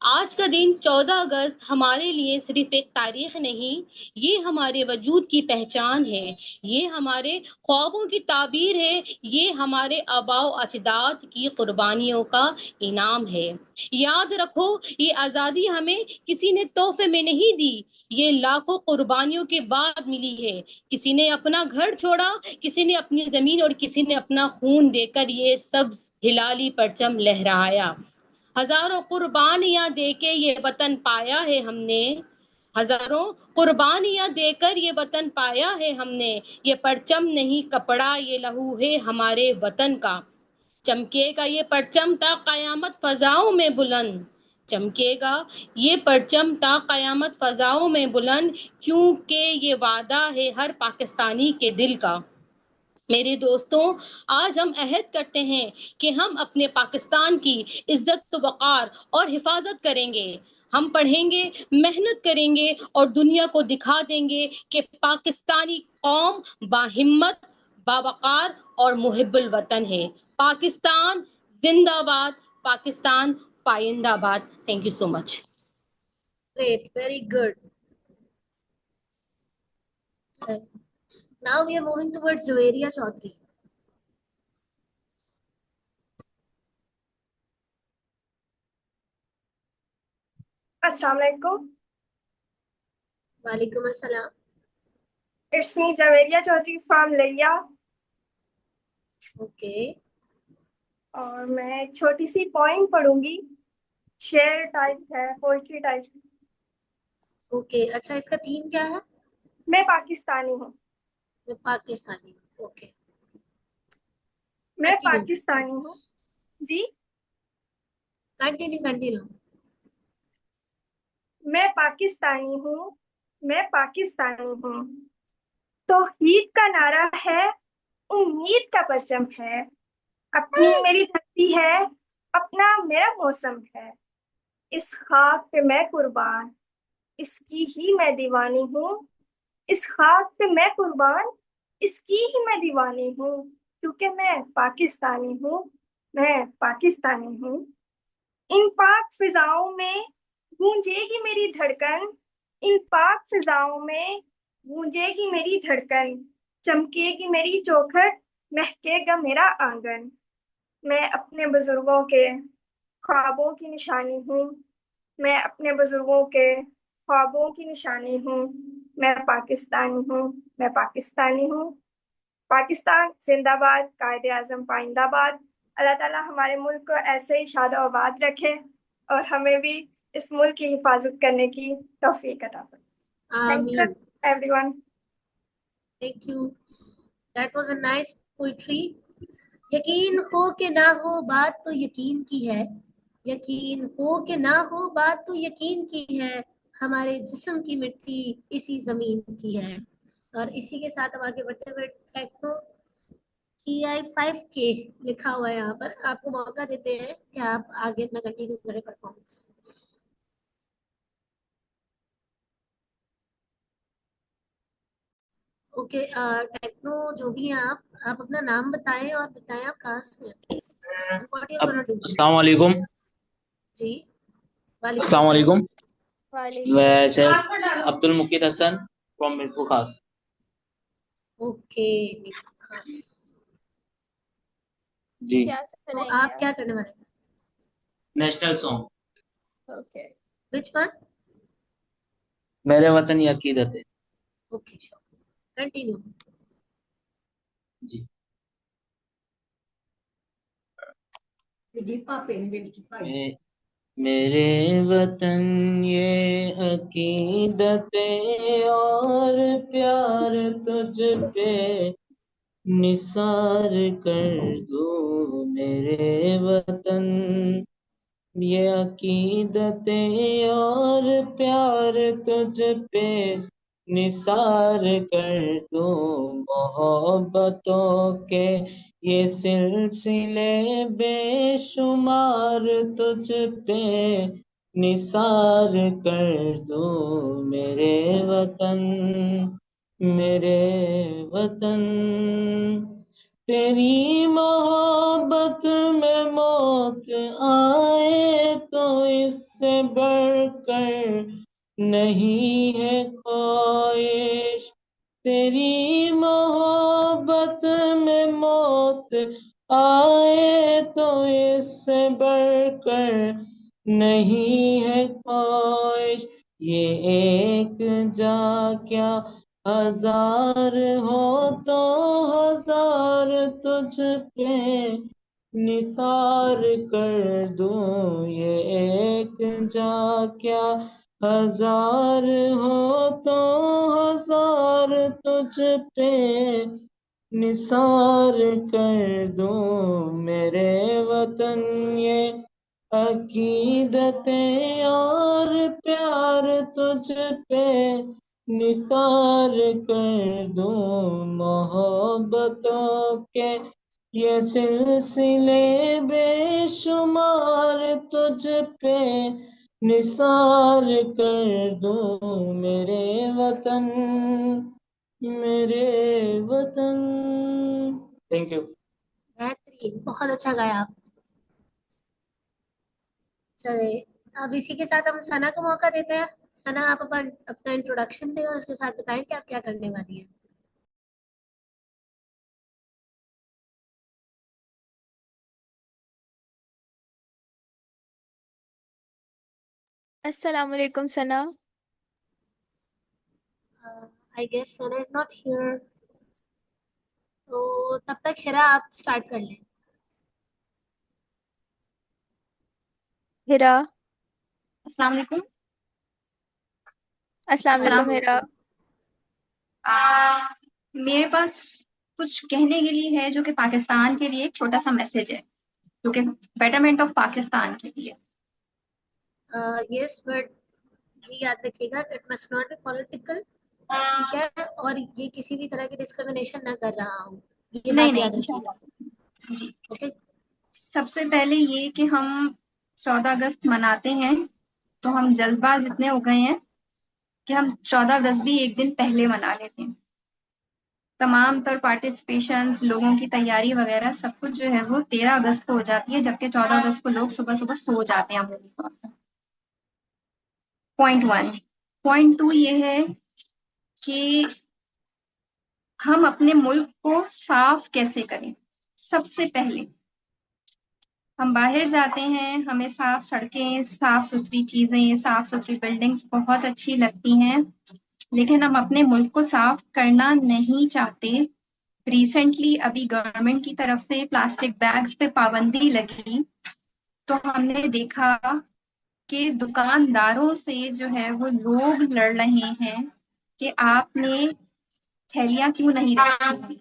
Speaker 15: आज का दिन 14 अगस्त हमारे लिए सिर्फ एक तारीख नहीं, ये हमारे वजूद की पहचान है, ये हमारे ख्वाबों की ताबीर है, ये हमारे आबाओ अजदाद की कुर्बानियों का इनाम है। याद रखो, ये आज़ादी हमें किसी ने तोहफे में नहीं दी, ये लाखों कुर्बानियों के बाद मिली है। किसी ने अपना घर छोड़ा, किसी ने अपनी जमीन और किसी ने अपना खून देकर ये सब्ज हिलाली परचम लहराया। हजारों कुर्बानियां देके ये वतन पाया है हमने, हजारों कुर्बानियां देकर ये वतन पाया है हमने। ये परचम नहीं कपड़ा, ये लहू है हमारे वतन का। चमकेगा ये परचम ता कयामत फजाओं में बुलंद, चमकेगा ये परचम ता कयामत फजाओं में बुलंद, क्योंकि ये वादा है हर पाकिस्तानी के दिल का। मेरे दोस्तों, आज हम अहद करते हैं कि हम अपने पाकिस्तान की इज्जत वक़ार और हिफाजत करेंगे। हम पढ़ेंगे, मेहनत करेंगे और दुनिया को दिखा देंगे कि पाकिस्तानी कौम बाहिम्मत, बावकार और मुहिब्बुल वतन है। पाकिस्तान जिंदाबाद, पाकिस्तान पाइंदाबाद। Thank you so much.
Speaker 2: Great, very good. Now we are moving towards Joeria Chaudhary.
Speaker 16: Assalamu alaikum.
Speaker 2: Walaikum assalam.
Speaker 16: It's me, Javeria Chaudhary from Laiya.
Speaker 2: Okay.
Speaker 16: और मैं एक छोटी सी पोइम पढ़ूंगी, शेर टाइप है, पोइट्री टाइप।
Speaker 2: ओके, अच्छा इसका थीम क्या है?
Speaker 16: मैं पाकिस्तानी हूँ।
Speaker 2: मैं पाकिस्तानी हूँ। ओके,
Speaker 16: मैं पाकिस्तानी हूँ जी।
Speaker 2: कंटिन्यू।
Speaker 16: मैं पाकिस्तानी हूँ, मैं पाकिस्तानी हूँ, तौहीद का नारा है, उम्मीद का परचम है, अपनी मेरी धरती है, अपना मेरा मौसम है, इस खाक पे मैं कुर्बान, इसकी ही मैं दीवानी हूँ, इस खाक पे मैं कुर्बान, इसकी ही मैं दीवानी हूँ, क्योंकि मैं पाकिस्तानी हूँ, मैं पाकिस्तानी हूँ। इन पाक फिजाओं में गूंजेगी मेरी धड़कन, इन पाक फिजाओं में गूंजेगी मेरी धड़कन, चमकेगी मेरी चौखट, महकेगा मेरा आंगन। मैं अपने बुजुर्गों के ख्वाबों की निशानी हूँ, मैं अपने बुजुर्गों के ख्वाबों की निशानी हूँ, मैं पाकिस्तानी हूँ, मैं पाकिस्तानी हूँ। पाकिस्तान जिंदाबाद, कायदे आजम पाइंदाबाद। अल्लाह ताला हमारे मुल्क को ऐसे ही शाद आबाद रखे और हमें भी इस मुल्क की हिफाजत करने की तौफीक अता फरमाए। Thank you everyone.
Speaker 2: Thank you, that was a nice poetry. यकीन हो कि ना हो बात तो यकीन की है, यकीन हो कि ना हो बात तो यकीन की है, हमारे जिस्म की मिट्टी इसी जमीन की है। और इसी के साथ हम आगे बढ़ते हुए टेक्नो TI5K लिखा हुआ है यहाँ पर, आपको मौका देते हैं कि आप आगे अपना कंटिन्यू करें परफॉर्मेंस। ओके, टेक्नो जो भी हैं आप अपना नाम बताएं और बताएं आप कहाँ से हैं। What you're gonna do?
Speaker 17: अस्सलाम वालेकुम।
Speaker 2: जी,
Speaker 17: अस्सलाम वालेकुम।
Speaker 1: वालेकुम
Speaker 17: मैं सैयद अब्दुल मुकीद हसन फ्रॉम मिरपुर खास।
Speaker 2: ओके, खास
Speaker 17: जी,
Speaker 1: क्या
Speaker 2: तो
Speaker 1: सुनाएंगे
Speaker 2: आप
Speaker 1: आप?
Speaker 2: क्या करने वाले हैं?
Speaker 17: National song.
Speaker 1: Okay,
Speaker 2: Which one?
Speaker 17: मेरे वतन ये अकीदत है।
Speaker 2: Okay sure, continue.
Speaker 17: जी। मेरे वतन ये अकीदत और प्यार तुझ पे निसार कर दूं। मेरे वतन ये अकीदतें और प्यार तुझ पे निसार कर दूं। मोहब्बतों के ये सिलसिले बेशुमार तुझ पे निसार कर दूं। मेरे वतन तेरी मोहब्बत में मौत आए तो इससे बढ़कर नहीं है ख्वाहिश। तेरी मोहब्बत में मौत आए तो इससे बढ़कर नहीं है ख्वाहिश। ये एक जा क्या हजार हो तो हजार तुझ पे निसार कर दूं। ये एक जा क्या हजार हो तो हजार तुझ पे निसार कर दूं। मेरे वतन ये अकीदतें और प्यार तुझ पे निसार कर दूं। मोहब्बतों के ये सिलसिले बेशुमार तुझ पे निसार कर दूं। मेरे वतन। Thank you.
Speaker 2: बेहतरीन, बहुत अच्छा गाया आप। चले, अब इसी के साथ हम सना को मौका देते हैं। सना, आप अपना इंट्रोडक्शन दें और उसके साथ बताएं कि आप क्या करने वाली हैं।
Speaker 1: अस्सलाम वालेकुम Sana.
Speaker 2: I guess Sana is not here, तो तब तक हिरा आप स्टार्ट कर लें।
Speaker 1: हिरा।
Speaker 18: अस्सलाम वालेकुम।
Speaker 1: अस्सलाम
Speaker 18: सलाम।
Speaker 1: वालेकुम हिरा।
Speaker 18: मेरे पास कुछ कहने के लिए है जो कि पाकिस्तान के लिए एक छोटा सा मैसेज है, जो कि बेटरमेंट ऑफ पाकिस्तान के लिए।
Speaker 2: यस, बट ये याद रखिएगा, it must not be political, ठीक है? और ये किसी भी तरह की डिस्क्रिमिनेशन ना कर रहा हूँ, ये
Speaker 18: नहीं
Speaker 2: बात
Speaker 18: नहीं
Speaker 2: याद रखिएगा।
Speaker 18: इंशाल्लाह जी।
Speaker 2: ओके।
Speaker 18: सबसे पहले ये कि हम 14 अगस्त मनाते हैं, तो हम जल्दबाज इतने हो गए हैं कि हम 14 अगस्त भी एक दिन पहले मना लेते हैं। तमाम तर पार्टिसिपेशंस, लोगों की तैयारी वगैरह सब कुछ जो है वो 13 अगस्त को हो जाती है, जबकि 14 अगस्त को लोग सुबह सुबह सो जाते हैं अमूमन तौर पर। पॉइंट 1। पॉइंट 2 ये है कि हम अपने मुल्क को साफ कैसे करें। सबसे पहले हम बाहर जाते हैं, हमें साफ सड़कें, साफ सुथरी चीजें, साफ सुथरी बिल्डिंग्स बहुत अच्छी लगती हैं, लेकिन हम अपने मुल्क को साफ करना नहीं चाहते। रिसेंटली अभी गवर्नमेंट की तरफ से प्लास्टिक बैग्स पे पाबंदी लगी, तो हमने देखा कि दुकानदारों से जो है वो लोग लड़ रहे हैं कि आपने थैलियां क्यों नहीं रखी हुई।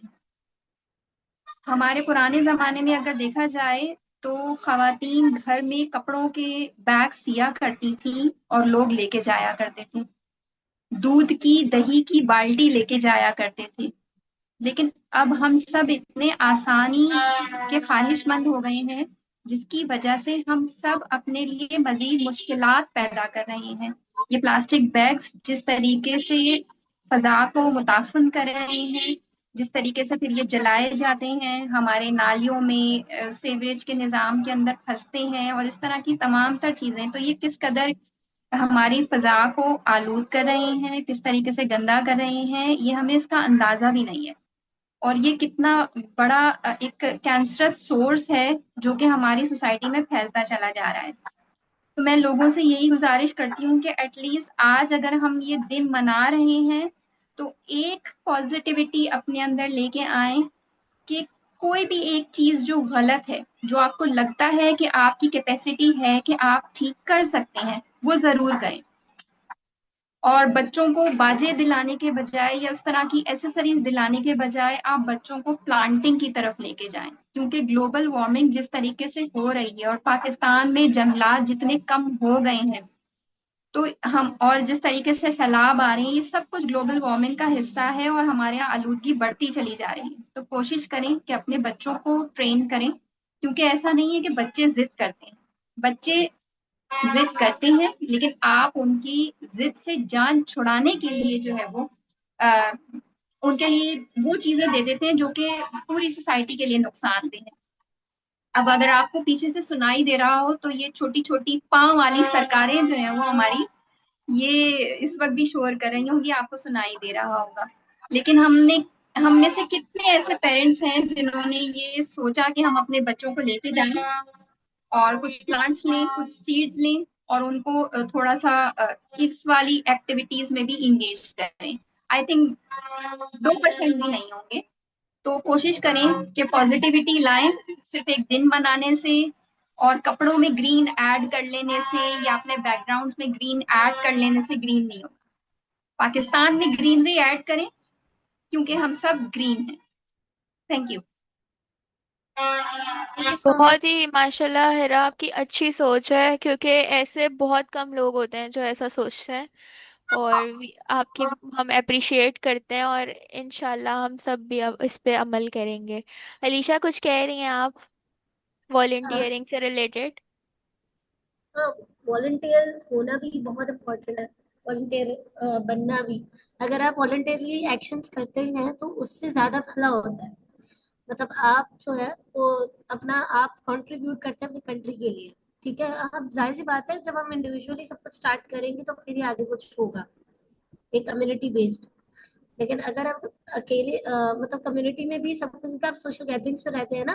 Speaker 18: हमारे पुराने जमाने में अगर देखा जाए तो खवातीन घर में कपड़ों के बैग सिया करती थी और लोग लेके जाया करते थे, दूध की दही की बाल्टी लेके जाया करते थे। लेकिन अब हम सब इतने आसानी के ख्वाहिशमंद हो गए हैं, जिसकी वजह से हम सब अपने लिए मजीद मुश्किलात पैदा कर रहे हैं। ये प्लास्टिक बैग्स जिस तरीके से फजा को मुताफिन कर रहे हैं, जिस तरीके से फिर ये जलाए जाते हैं, हमारे नालियों में सीवरेज के निज़ाम के अंदर फंसते हैं और इस तरह की तमाम तर चीजें, तो ये किस कदर हमारी फजा को आलूद कर रहे हैं, किस तरीके से गंदा कर रहे हैं, ये हमें इसका अंदाजा भी नहीं है। और ये कितना बड़ा एक कैंसरस सोर्स है जो कि हमारी सोसाइटी में फैलता चला जा रहा है। तो मैं लोगों से यही गुजारिश करती हूँ कि एटलीस्ट आज अगर हम ये दिन मना रहे हैं तो एक पॉजिटिविटी अपने अंदर लेके आए कि कोई भी एक चीज जो गलत है, जो आपको लगता है कि आपकी कैपेसिटी है कि आप ठीक कर सकते हैं, वो जरूर करें। और बच्चों को बाजे दिलाने के बजाय या उस तरह की एसेसरीज दिलाने के बजाय आप बच्चों को प्लांटिंग की तरफ लेके जाएं, क्योंकि ग्लोबल वार्मिंग जिस तरीके से हो रही है और पाकिस्तान में जंगलात जितने कम हो गए हैं, तो हम और जिस तरीके से सैलाब आ रहे हैं, ये सब कुछ ग्लोबल वार्मिंग का हिस्सा है और हमारे यहाँ आलूदगी बढ़ती चली जा रही है। तो कोशिश करें कि अपने बच्चों को ट्रेन करें, क्योंकि ऐसा नहीं है कि बच्चे जिद करते हैं, बच्चे जिद करते हैं, लेकिन आप उनकी जिद से जान छुड़ाने के लिए जो है वो आ, उनके लिए वो चीजें दे देते हैं जो कि पूरी सोसाइटी के लिए नुकसानदेह है। अब अगर आपको पीछे से सुनाई दे रहा हो तो ये छोटी छोटी पांव वाली सरकारें जो है वो हमारी ये इस वक्त भी शोर कर रही होंगी, आपको सुनाई दे रहा होगा। लेकिन हम में से कितने ऐसे पेरेंट्स हैं जिन्होंने ये सोचा कि हम अपने बच्चों को लेके जाएं और कुछ प्लांट्स लें, कुछ सीड्स लें और उनको थोड़ा सा किड्स वाली एक्टिविटीज में भी इंगेज करें। आई थिंक 2% भी नहीं होंगे। तो कोशिश करें कि पॉजिटिविटी लाएं, सिर्फ एक दिन मनाने से और कपड़ों में ग्रीन ऐड कर लेने से या अपने बैकग्राउंड में ग्रीन ऐड कर लेने से ग्रीन नहीं होगा। पाकिस्तान में ग्रीनरी ऐड करें क्योंकि हम सब ग्रीन हैं। Thank you.
Speaker 2: थैंक यू सो
Speaker 1: बहुत
Speaker 2: मच।
Speaker 1: ही माशाल्लाह हिरा, आपकी अच्छी सोच है, क्योंकि ऐसे बहुत कम लोग होते हैं जो ऐसा सोचते हैं। और आपकी हम अप्रिशिएट करते हैं और इंशाल्लाह हम सब भी अब इस पे अमल करेंगे। अलीशा, कुछ कह रही हैं आप वॉलेंटियरिंग से रिलेटेड?
Speaker 2: हाँ, वॉलंटियर होना भी बहुत इम्पोर्टेंट है। वॉलंटियर बनना भी, अगर आप वॉलंटियरली एक्शंस करते हैं तो उससे ज्यादा भला होता है। मतलब आप जो है वो अपना आप कंट्रीब्यूट करते हैं अपनी कंट्री के लिए। ठीक है, अब जाहिर सी बात है जब हम इंडिविजुअली सब कुछ स्टार्ट करेंगे तो फिर ही आगे कुछ होगा, एक कम्युनिटी बेस्ड। लेकिन अगर आप अकेले मतलब कम्युनिटी में भी सब कुछ, आप सोशल गैदरिंग्स पे रहते हैं ना,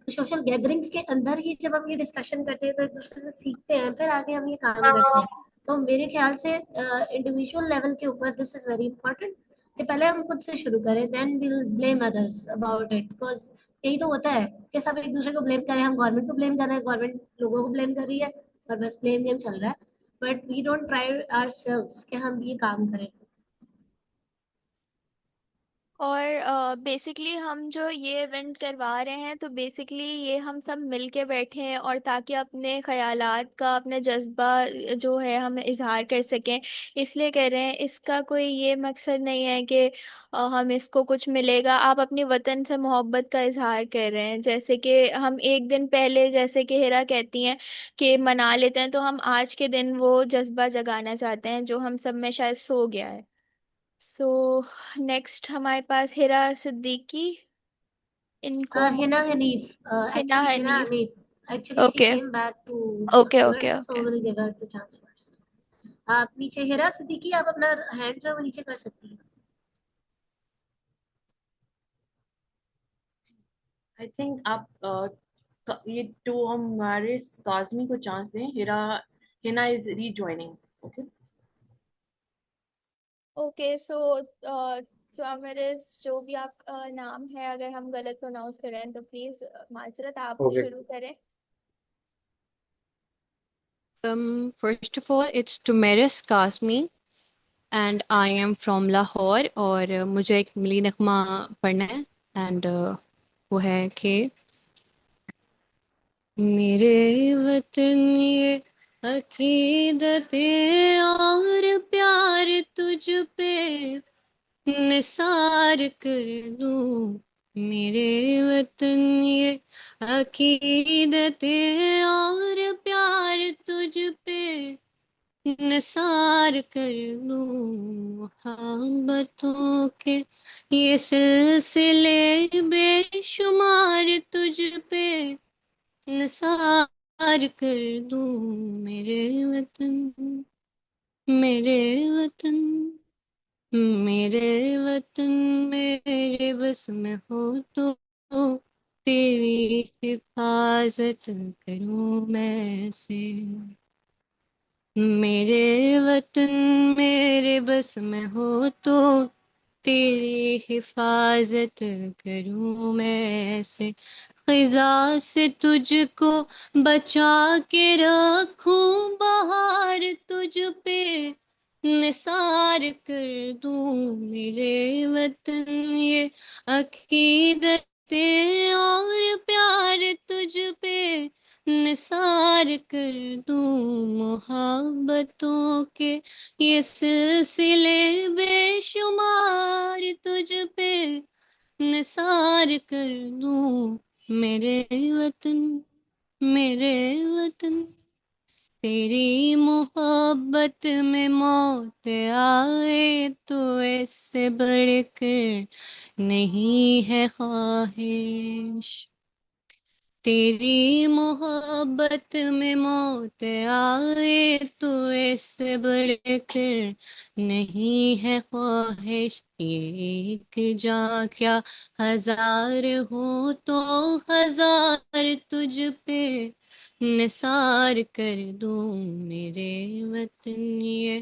Speaker 2: तो सोशल गैदरिंग्स के अंदर ही जब हम ये डिस्कशन करते हैं तो एक दूसरे से सीखते हैं, फिर आगे हम ये काम करते हैं। तो मेरे ख्याल से इंडिविजुअल लेवल के ऊपर दिस इज वेरी इंपॉर्टेंट कि पहले हम खुद से शुरू करें, then will blame others about it. Because यही तो होता है कि सब एक दूसरे को ब्लेम करें, हम गवर्नमेंट को ब्लेम कर रहे हैं, गवर्नमेंट लोगों को ब्लेम कर रही है, और बस ब्लेम गेम चल रहा है। But we don't try ourselves कि हम ये काम करें।
Speaker 1: और बेसिकली हम जो ये इवेंट करवा रहे हैं, तो बेसिकली ये हम सब मिल के बैठे हैं और ताकि अपने ख्यालात का, अपने जज्बा जो है हम इजहार कर सकें, इसलिए कर रहे हैं। इसका कोई ये मकसद नहीं है कि हम इसको कुछ मिलेगा। आप अपने वतन से मोहब्बत का इजहार कर रहे हैं। जैसे कि हम एक दिन पहले, जैसे कि हिरा कहती हैं कि मना लेते हैं, तो हम आज के दिन वो जज्बा जगाना चाहते हैं जो हम सब में शायद सो गया है। सो नेक्स्ट हमारे पास हिरा सिद्दीकी, इनको
Speaker 2: Hina Hanif,
Speaker 1: Hina
Speaker 2: actually Hina
Speaker 1: Hanif.
Speaker 2: Hanif, actually she
Speaker 1: okay
Speaker 2: came back to
Speaker 1: okay okay
Speaker 2: England, so
Speaker 1: okay.
Speaker 2: we'll give her the chance first. आप नीचे, हिरा सिद्दीकी, आप अपना हैंड जो है वो नीचे कर सकती हैं।
Speaker 7: आई थिंक आप ये टू हमारे काजमी को चांस दें। Hina is rejoining. Okay
Speaker 1: okay सो जो मेरे जो भी आप नाम है, अगर हम गलत प्रोनाउंस कर रहे हैं तो प्लीज माजरत, आप
Speaker 4: ओके।
Speaker 1: शुरू करें।
Speaker 19: First of all, it's Tumeris Kasmi and I am from Lahore और मुझे एक मिली नगमा पढ़ना है and वो है कि मेरे वतन ये अकीदतें और प्यार तुझ पे निसार कर दूं। मेरे वतन ये अकीदतें और प्यार तुझ पे निसार कर लूं। मोहब्बतों के ये सिलसिले बेशुमार तुझ पे निसार कर दूं। मेरे वतन, मेरे वतन, मेरे वतन मेरे बस में हो तो तेरी हिफाजत करूं मैं से। मेरे वतन मेरे बस में हो तो तेरी हिफाजत करूं मैं ऐसे खिजा से तुझको बचा के रखूं बहार तुझ पे निसार कर दूं मेरे वतन ये अकीदत और प्यार तुझ पे निसार कर दूं मोहब्बतों के ये सिलसिले बेशुमार तुझ पे निसार कर दूं मेरे वतन मेरे वतन तेरी मोहब्बत में मौत आए तो इससे बढ़कर नहीं है ख्वाहिश तेरी मोहब्बत में मौत आए तो इससे बढ़कर नहीं है ख्वाहिश ये एक जा क्या हजार हो तो हजार तुझ पे निसार कर दूं मेरे वतन ये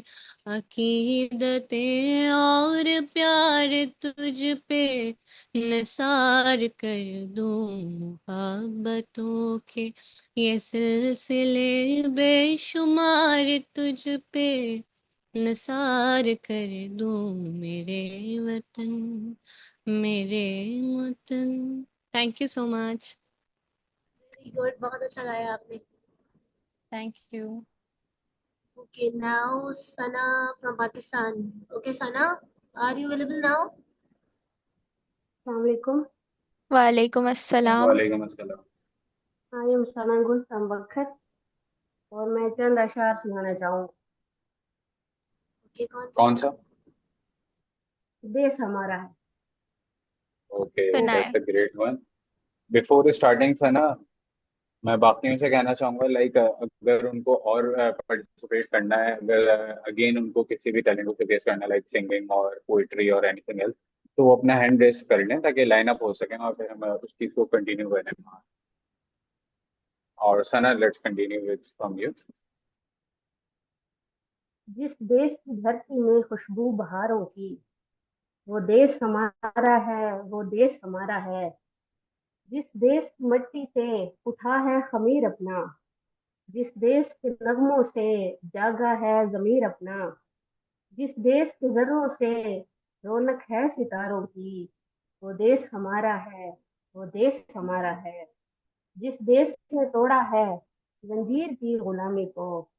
Speaker 19: अकीदतें और प्यार तुझ पे निसार कर दूं मोहब्बतों के ये सिलसिले बेशुमार तुझ पे निसार कर दूं मेरे वतन मेरे वतन thank you so much
Speaker 2: very good, बहुत अच्छा गाया आपने।
Speaker 19: Thank you
Speaker 2: Okay, now Sana from Pakistan. Okay, Sana, are you available now?
Speaker 14: Assalamualaikum.
Speaker 1: वालेकुम अस्सलाम।
Speaker 4: वालेकुम अस्सलाम।
Speaker 14: I am Sana Gul from Bakhat और मैं चंद अशार सुनाना चाहूँ।
Speaker 2: Okay, कौन
Speaker 4: कौन सा?
Speaker 14: देश हमारा है।
Speaker 4: ओके,
Speaker 1: सुनाए।
Speaker 4: That's a great one. Before starting से ना, मैं बाकियों से कहना चाहूंगा लाइक अगर उनको और पार्टिसिपेट करना है, अगर अगेन उनको किसी भी टैलेंट को शोकेस करना है लाइक सिंगिंग और पोइट्री और एनीथिंग एल्स, तो वो अपना हैंड रेस कर लें ताकि लाइन अप हो सके और फिर हम उस चीज को कंटिन्यू करें। और Sana, let's continue with from you.
Speaker 14: जिस देश की धरती में खुशबू बहारों की, वो देश हमारा है, वो देश हमारा है। जिस देश की मिट्टी से उठा है खमीर अपना, जिस देश के नगमों से जागा है ज़मीर अपना, जिस देश के ज़र्रों से रौनक है सितारों की, वो देश हमारा है, वो देश हमारा है। जिस देश ने तोड़ा है जंजीर की गुलामी को,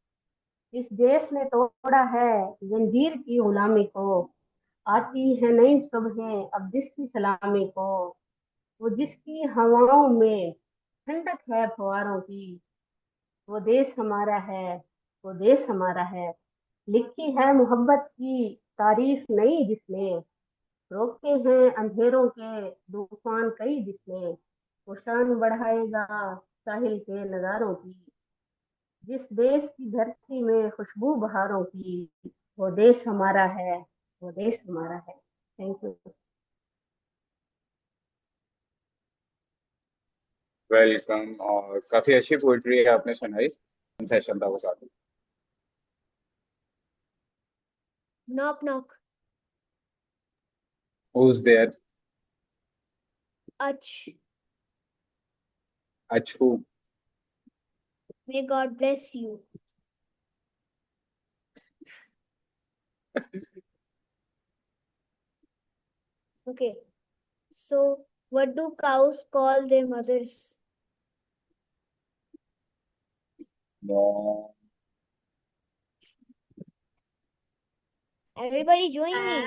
Speaker 14: जिस देश ने तोड़ा है जंजीर की गुलामी को, आती है नई सुबहें अब जिसकी सलामी को, वो जिसकी हवाओं में ठंडक है फवारों की, वो देश हमारा है, वो देश हमारा है। लिखी है मोहब्बत की तारीफ नई जिसने, रोके हैं अंधेरों के तूफान कई जिसने, वो शान बढ़ाएगा साहिल के नजारों की। जिस देश की धरती में खुशबू बहारों की, वो देश हमारा है, वो देश हमारा है। Thank you.
Speaker 4: वेलकम। और काफी अच्छी पोइट्री है आपने सुनाई। सेशन था वो काफी।
Speaker 14: Knock knock.
Speaker 4: Who's there?
Speaker 14: Ach,
Speaker 4: Achhu.
Speaker 14: may God bless you. Okay, so what do cows call their mothers?
Speaker 4: No.
Speaker 14: Everybody join me.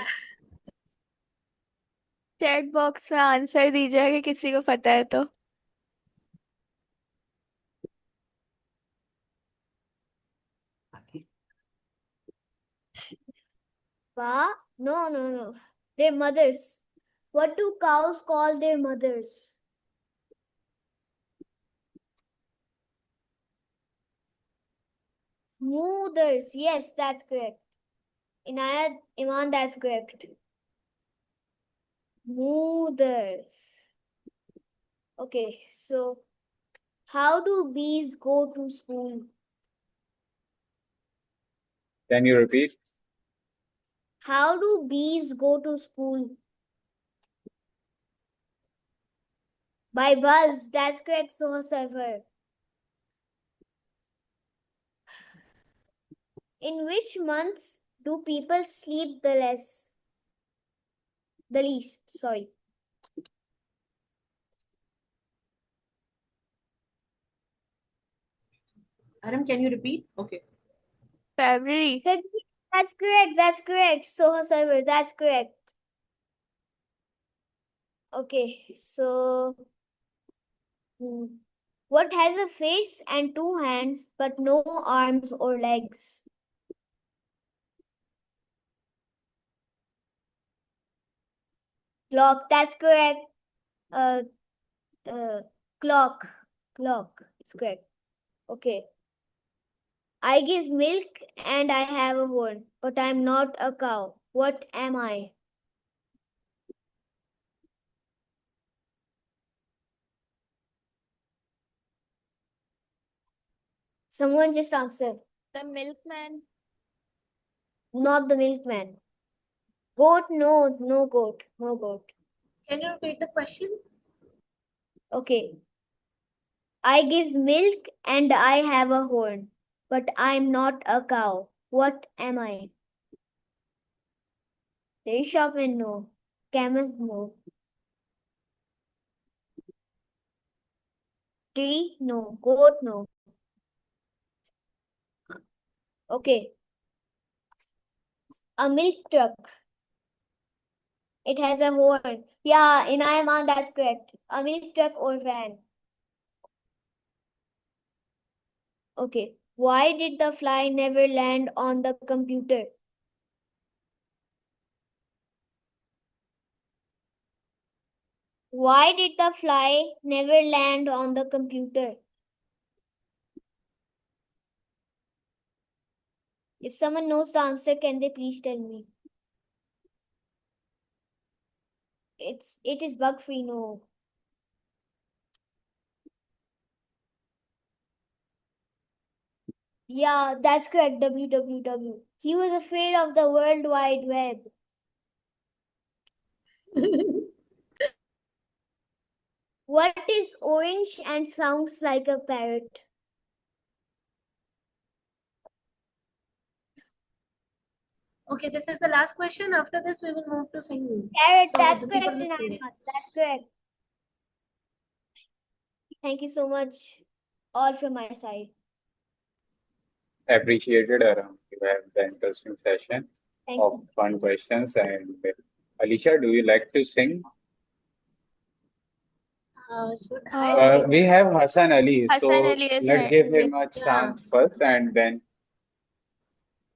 Speaker 1: Chat box में आंसर दीजिए कि किसी को पता है तो।
Speaker 14: Pa? No, no, no. Their mothers. What do cows call their mothers? Mothers. Yes, that's correct. Inayat, Iman, that's correct. Mothers. Okay, so how do bees go to school?
Speaker 4: Can you repeat?
Speaker 14: How do bees go to school? By bus. That's correct, Soha Server. In which months do people sleep the less? The least, sorry.
Speaker 7: Adam, can you repeat? Okay.
Speaker 1: February.
Speaker 14: February. That's correct. That's correct. Soha Server. That's correct. Okay, so what has a face and two hands but no arms or legs? Clock. That's correct. Uh, clock. Clock. It's correct. Okay. I give milk and I have a horn, but I'm not a cow. What am I? Someone just answer.
Speaker 1: The milkman.
Speaker 14: Not the milkman. Goat? No, no goat. No goat.
Speaker 2: Can you repeat the question?
Speaker 14: Okay. I give milk and I have a horn, but I'm not a cow. What am I? Fish often no. Camel no. Tree no. Goat no. Okay. A milk truck. It has a horn. Yeah, in Ayaman, that's correct. A milk truck or van. Okay. Why did the fly never land on the computer? Why did the fly never land on the computer? If someone knows the answer, can they please tell me? It is bug free, no. Yeah, that's correct. www. He was afraid of the World Wide Web. What is orange and sounds like a parrot?
Speaker 2: Okay, this is the last question. After this, we will move to singing.
Speaker 14: Parrot,
Speaker 2: So
Speaker 14: that's
Speaker 2: the people
Speaker 14: correct,
Speaker 2: will sing it.
Speaker 14: Inayat. That's correct. Thank you so much. All from my side.
Speaker 4: Appreciated, Aram. You have the interesting session
Speaker 14: Thank
Speaker 4: of
Speaker 14: you.
Speaker 4: fun questions. And Alicia, do you like to sing?
Speaker 2: Should I sing?
Speaker 4: We have Hassan Ali,
Speaker 1: Hassan
Speaker 4: so
Speaker 1: Ali is
Speaker 4: let's give him a
Speaker 2: Yeah.
Speaker 4: chance first, and then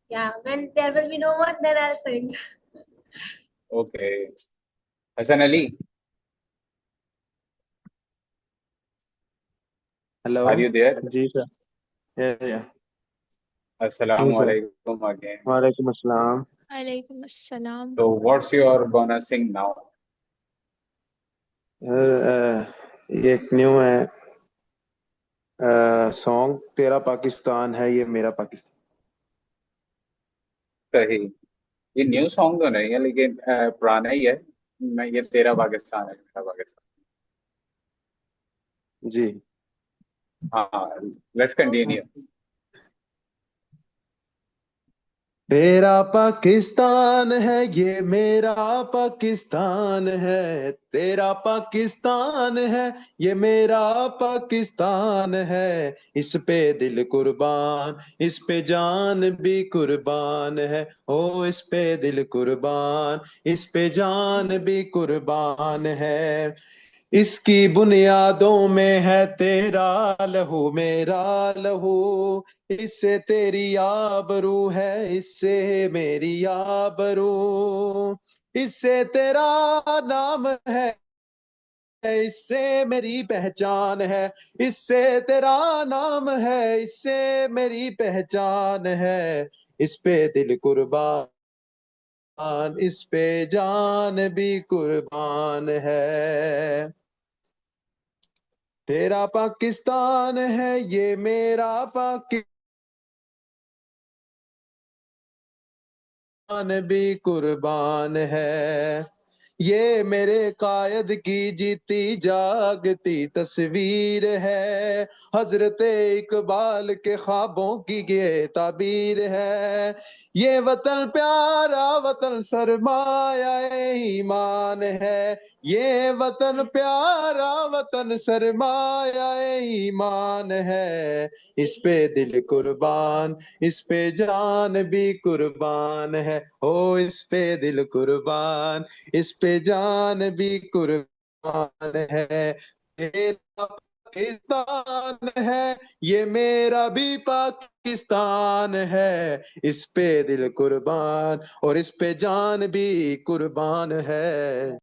Speaker 2: Yeah, when there will be no one, then I'll sing.
Speaker 4: okay, Hassan Ali,
Speaker 11: Hello.
Speaker 4: are you there?
Speaker 11: Ji sir. Yeah.
Speaker 4: Assalamu
Speaker 11: Yes sir.
Speaker 4: alaikum again.
Speaker 11: वालेकुम अस्सलाम.
Speaker 1: Alaikum assalam.
Speaker 4: So, what's your gonna sing now?
Speaker 11: ये एक new है song तेरा पाकिस्तान है ये मेरा पाकिस्तान.
Speaker 4: सही. ये न्यू सॉन्ग तो नहीं है, लेकिन पुराना ही है. मैं ये तेरा पाकिस्तान है मेरा पाकिस्तान.
Speaker 11: जी.
Speaker 4: हाँ, let's continue.
Speaker 11: तेरा पाकिस्तान है ये मेरा पाकिस्तान है. तेरा पाकिस्तान है ये मेरा पाकिस्तान है. इस पे दिल कुर्बान इस पे जान भी कुर्बान है. ओ इस पे दिल कुर्बान इस पे जान भी कुर्बान है. इसकी बुनियादों में है तेरा लहू मेरा लहू. इससे तेरी आबरू है इससे मेरी आबरू. इससे तेरा नाम है इससे मेरी पहचान है. इससे तेरा नाम है इससे मेरी पहचान है. इस पे दिल कुर्बान इस पे जान भी कुर्बान है. तेरा पाकिस्तान है ये मेरा पाकिस्तान
Speaker 20: भी कुर्बान है। ये मेरे कायद की जीती जागती तस्वीर है, हजरत इकबाल के ख्वाबों की ये ताबीर है। ये वतन प्यारा वतन सरमाया ईमान है, ये वतन प्यारा वतन सरमाया ईमान है। इस पे दिल कुर्बान, इस पे जान भी कुर्बान है। ओ इस पे दिल कुर्बान, इस पे जान भी कुर्बान है। मेरा पाकिस्तान है, ये मेरा भी पाकिस्तान है। इस पे दिल कुर्बान और इस पे जान भी कुर्बान है।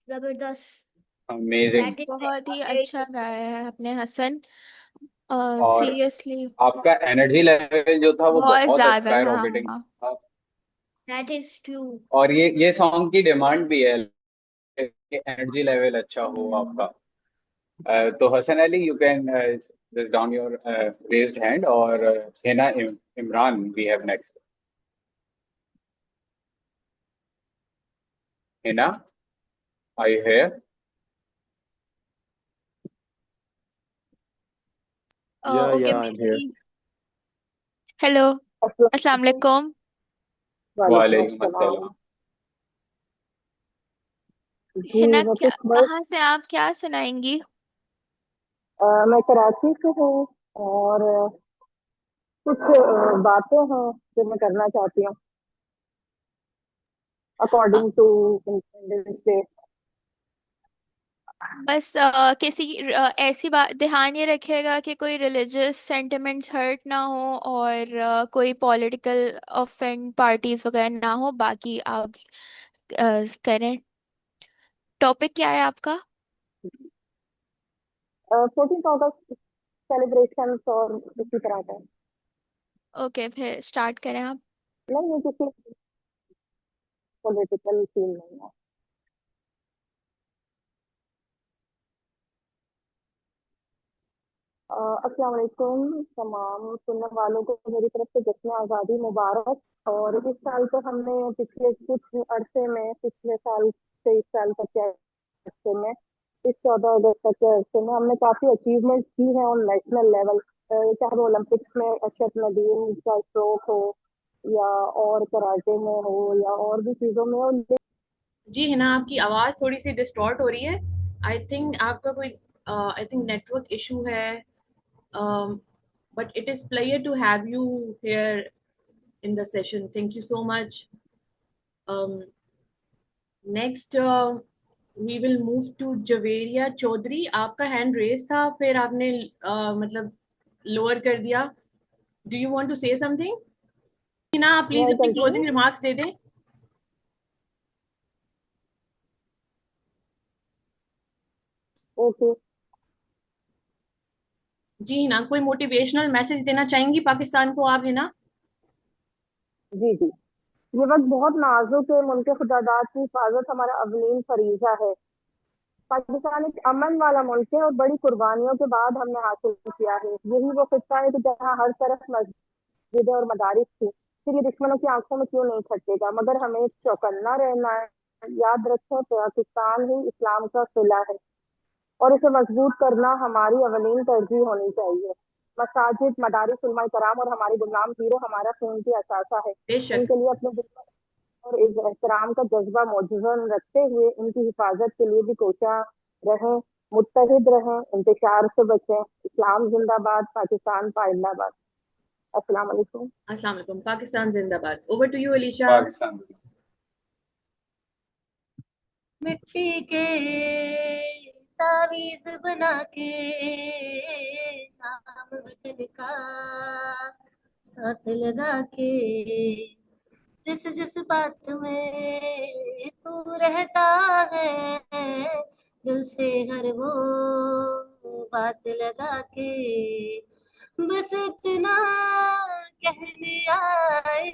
Speaker 14: जबरदस्त।
Speaker 4: अमेजिंग।
Speaker 14: That is
Speaker 1: बहुत ही
Speaker 14: very
Speaker 1: अच्छा गाया है आपने हसन।
Speaker 4: और
Speaker 1: सीरियसली
Speaker 4: आपका एनर्जी लेवल जो था वो
Speaker 1: बहुत
Speaker 4: बहुत
Speaker 1: ज्यादा
Speaker 4: स्काई
Speaker 1: था।
Speaker 4: रॉकेटिंग था।
Speaker 14: that is true.
Speaker 4: और ये सॉन्ग की डिमांड भी है कि एनर्जी लेवल अच्छा हो आपका। तो Hasan Ali, you can down your raised hand, और Hina Imran we have next. Hina, are you here?
Speaker 1: Okay,
Speaker 11: I'm here.
Speaker 1: Hello, अस्सलाम वालेकुम।
Speaker 21: वालेकुम
Speaker 4: वालेकुम
Speaker 21: अस्सलाम।
Speaker 4: अस्सलाम।
Speaker 21: जी
Speaker 1: हिना,
Speaker 21: मैं
Speaker 1: क्या
Speaker 21: कुछ वर्ड
Speaker 1: कहाँ से आप क्या सुनाएंगी?
Speaker 21: मैं कराची से हूँ और कुछ बातें हैं जो मैं करना चाहती हूँ
Speaker 1: अ,
Speaker 21: अकॉर्डिंग टू इंडिपेंडेंस डे।
Speaker 1: बस किसी ऐसी बात ध्यान ये रखिएगा कि कोई रिलीजियस सेंटिमेंट्स हर्ट ना हो, और कोई पॉलिटिकल ऑफेंड पार्टीज वगैरह ना हो। बाकी आप करें। टॉपिक क्या है आपका?
Speaker 21: 14 अगस्त सेलिब्रेशन और इसी तरह का।
Speaker 1: ओके, फिर स्टार्ट करें आप।
Speaker 21: नहीं, ये किसी पॉलिटिकल सीन नहीं है। अस्सलाम वालेकुम तमाम सुनने वालों को मेरी तरफ से जश्न आज़ादी मुबारक। और इस साल तो हमने पिछले कुछ अरसे में, पिछले साल से इस साल तक के अरसे में, इस 14 अगस्त तक के अरसे में हमने काफी अचीवमेंट की है ऑन नेशनल लेवल। चाहे वो ओलंपिक्स में अशरफ नदीम का स्ट्रोक हो, या और कराटे में हो, या और भी चीजों में हो।
Speaker 7: जी हिना, आपकी आवाज़ थोड़ी सी डिस्टॉर्ट हो रही है। आई थिंक आपका कोई आई थिंक नेटवर्क इशू है। But it is player to have you here in the session. Thank you so much. Next, we will move to Javeria Chaudhary. आपका हैंड रेस था, फिर आपने मतलब लोअर कर दिया। Do you want to say something? ना, आप please
Speaker 21: मैं
Speaker 7: अपनी
Speaker 21: कंटिन्यू।
Speaker 7: क्लोजिंग रिमार्क्स दे दें।
Speaker 21: ओके।
Speaker 7: जी ना, कोई मोटिवेशनल मैसेज देना चाहेंगी पाकिस्तान को आप, है ना?
Speaker 21: जी जी, ये वक्त बहुत नाजुक है। मुल्क खुदादाद की हिफाजत हमारा अवलीन फरीजा है। पाकिस्तान एक अमन वाला मुल्क है और बड़ी कुर्बानियों के बाद हमने हासिल किया है। यही वो खिस्सा है कि जहाँ हर तरफ मस्जिदें और मदारिस थी, फिर ये दुश्मनों की आंखों में क्यों नहीं खटकेगा। मगर हमें चौकन्ना रहना है। याद रखें, पाकिस्तान ही इस्लाम का किला है और इसे मजबूत करना हमारी अवलीन तरजीह होनी चाहिए। मसाजिद, मदारिस, उलमाए कराम और हमारे गुलाम हीरो हमारा खून की असासा है।
Speaker 7: बेशक।
Speaker 21: इनके लिए अपने दुश्मन और इस एहतराम का जज्बा मौजूद रखते हुए इनकी हिफाजत के लिए भी कोशिश रहें, मुत्तहिद रहें, इंतशार से बचें। इस्लाम जिंदाबाद, पाकिस्तान पाइंदाबाद। अस्सलाम वालेकुम।
Speaker 7: अस्सलाम वालेकुम। पाकिस्तान जिंदाबाद। Over to you Alisha.
Speaker 4: Pakistan.
Speaker 2: मिट्टी के तावीज बना के नाम वतन का साथ लगा के, जिस जिस बात में तू रहता है, दिल से हर वो बात लगा के, बस इतना कहने आए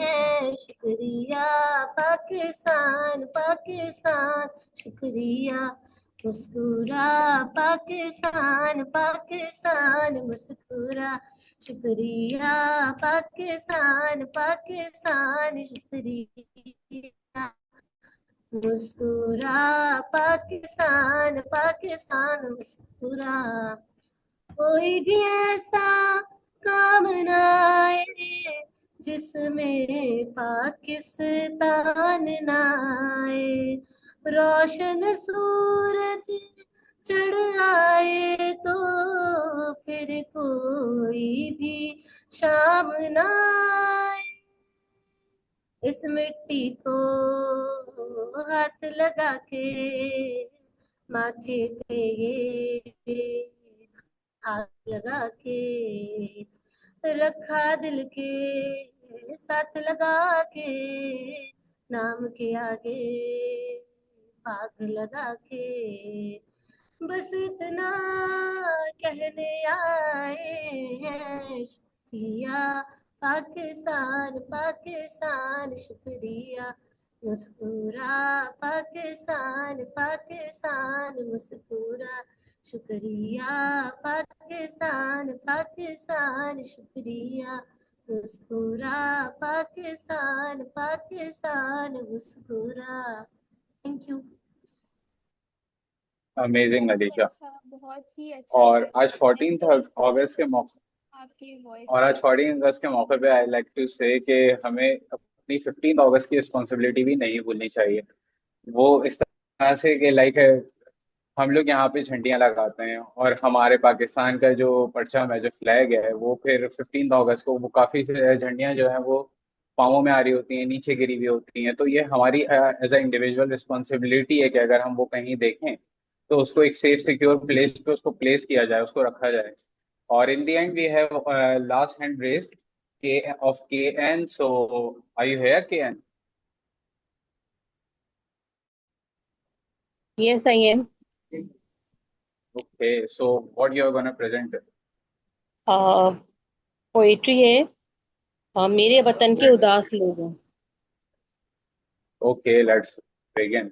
Speaker 2: हैं, शुक्रिया पाकिस्तान पाकिस्तान, शुक्रिया। मुस्कुरा पाकिस्तान पाकिस्तान, मुस्कुरा। शुक्रिया पाकिस्तान पाकिस्तान शुक्रिया। मुस्कुरा पाकिस्तान पाकिस्तान मुस्कुरा। कोई भी ऐसा काम न आए जिसमें पाकिस्तान न आए। रोशन सूरज चढ़ आए तो फिर कोई भी शाम न आए। इस मिट्टी को हाथ लगा के माथे पे ये हाथ लगा के रखा दिल के साथ लगा के नाम के आगे पाग लगा के बस इतना कहने आए हैं शुक्रिया पाकिस्तान पाकिस्तान शुक्रिया। मुस्कुरा पाकिस्तान पाकिस्तान मुस्कुरा। शुक्रिया पाकिस्तान पाकिस्तान शुक्रिया। मुस्कुरा पाकिस्तान पाकिस्तान मुस्कुरा। Thank you.
Speaker 4: अमेजिंग अलीशा।
Speaker 1: बहुत ही अच्छा
Speaker 4: और
Speaker 1: गाया
Speaker 4: आज
Speaker 1: आपने
Speaker 4: 14
Speaker 1: सो इस
Speaker 4: अगस्त के मौके
Speaker 1: आपकी वॉइस
Speaker 4: और
Speaker 1: से।
Speaker 4: आज 14 अगस्त के मौके पे आई लाइक टू से कि हमें अपनी 15 अगस्त की रिस्पॉन्सिबिलिटी भी नहीं भूलनी चाहिए। वो इस तरह से कि लाइक हम लोग यहाँ पे झंडियाँ लगाते हैं और हमारे पाकिस्तान का जो परचम है, जो फ्लैग है, वो फिर 15 अगस्त को वो काफ़ी झंडियाँ जो हैं वो पाँवों में आ रही होती हैं, नीचे गिरी हुई होती हैं। तो ये हमारी एज अ इंडिविजुअल रिस्पॉन्सिबिलिटी है कि अगर हम वो कहीं देखें तो उसको एक सेफ सिक्योर प्लेस पे उसको प्लेस किया जाए, उसको रखा जाए। और in the end we have last hand raised के of K N. So are you here K N?
Speaker 15: Yes, I am.
Speaker 4: Okay, so what you are gonna present?
Speaker 15: Poetry है मेरे वतन के उदास लोगों।
Speaker 4: Okay, let's begin.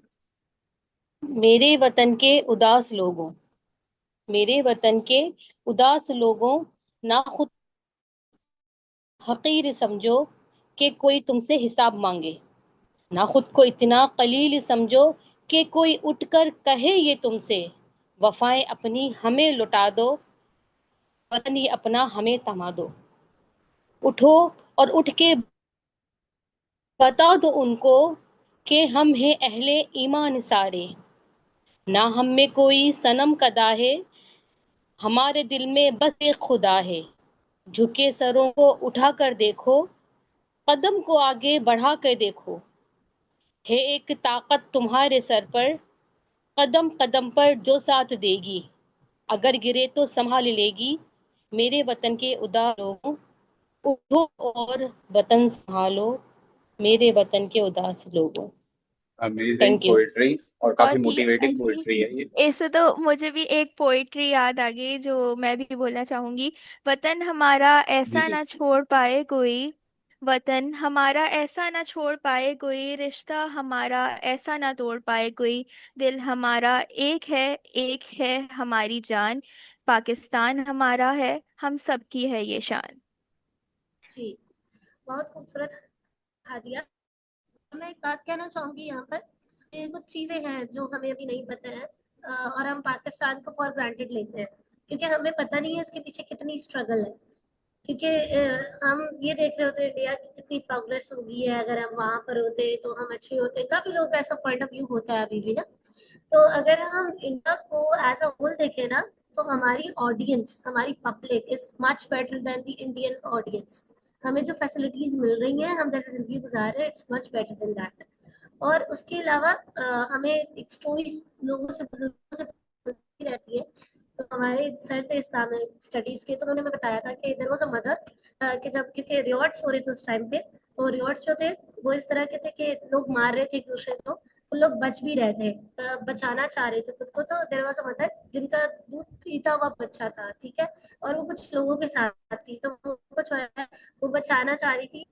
Speaker 15: मेरे वतन के उदास लोगों, मेरे वतन के उदास लोगों, ना खुद हकीर समझो कि कोई तुमसे हिसाब मांगे, ना खुद को इतना कलील समझो कि कोई उठकर कहे ये तुमसे, वफाएं अपनी हमें लुटा दो, वतन ही अपना हमें थमा दो। उठो और उठ के बता दो उनको कि हम हैं अहले ईमान सारे, ना हम में कोई सनम कदा है, हमारे दिल में बस एक खुदा है। झुके सरों को उठा कर देखो, कदम को आगे बढ़ा कर देखो, है एक ताकत तुम्हारे सर पर, कदम कदम पर जो साथ देगी, अगर गिरे तो संभाल लेगी। मेरे वतन के उदार लोगों, उठो और वतन संभालो, मेरे वतन के उदास लोगों।
Speaker 4: Amazing
Speaker 15: thank you.
Speaker 4: पोएट्री और काफी
Speaker 1: बहुत ही
Speaker 4: मोटिवेटिंग
Speaker 1: अच्छी।
Speaker 4: पोएट्री है ये।
Speaker 1: इससे तो मुझे भी एक पोइट्री याद आ गई जो मैं भी बोलना चाहूंगी। वतन हमारा
Speaker 4: जी
Speaker 1: ऐसा
Speaker 4: जी।
Speaker 1: ना छोड़ पाए कोई, वतन हमारा ऐसा ना छोड़ पाए कोई, रिश्ता हमारा ऐसा ना तोड़ पाए कोई, दिल हमारा एक है हमारी जान, पाकिस्तान हमारा है हम सबकी है ये शान।
Speaker 2: जी, बहुत खूबसूरत हादिया। मैं एक बात कहना चाहूंगी यहाँ पर, ये कुछ चीजें हैं जो हमें अभी नहीं पता है, और हम पाकिस्तान को फॉर ग्रांटेड लेते हैं क्योंकि हमें पता नहीं है इसके पीछे कितनी स्ट्रगल है। क्योंकि हम ये देख रहे होते हैं इंडिया की कितनी प्रोग्रेस हो गई है, अगर हम वहां पर होते तो हम अच्छे होते। काफी लोगों का ऐसा पॉइंट ऑफ व्यू होता है अभी भी ना। तो अगर हम इंडिया को एज अ होल देखें ना, तो हमारी ऑडियंस, हमारी public is much better than the Indian audience. हमें जो फैसिलिटीज मिल रही हैं, हम जैसे जिंदगी गुजार रहे हैं, it's much better than that. और उसके अलावा हमें एक स्टोरीज लोगों से, बुजुर्गों से मिलती रहती है। तो हमारे सर थे इस्लामिक स्टडीज के, तो उन्होंने हमें बताया था कि देयर वाज अ मदर, कि जब क्योंकि रियॉट्स हो रहे थे उस टाइम पे, तो रियॉट्स जो थे वो इस तरह के थे कि लोग मार रहे थे एक दूसरे को, तो लोग बच भी रहे थे, बचाना चाह रहे थे खुद को। तो देयर वाज अ मदर जिनका दूध पीता हुआ बच्चा था, ठीक है, और वो कुछ लोगों के साथ थी, तो वो कुछ वो बचाना चाह रही थी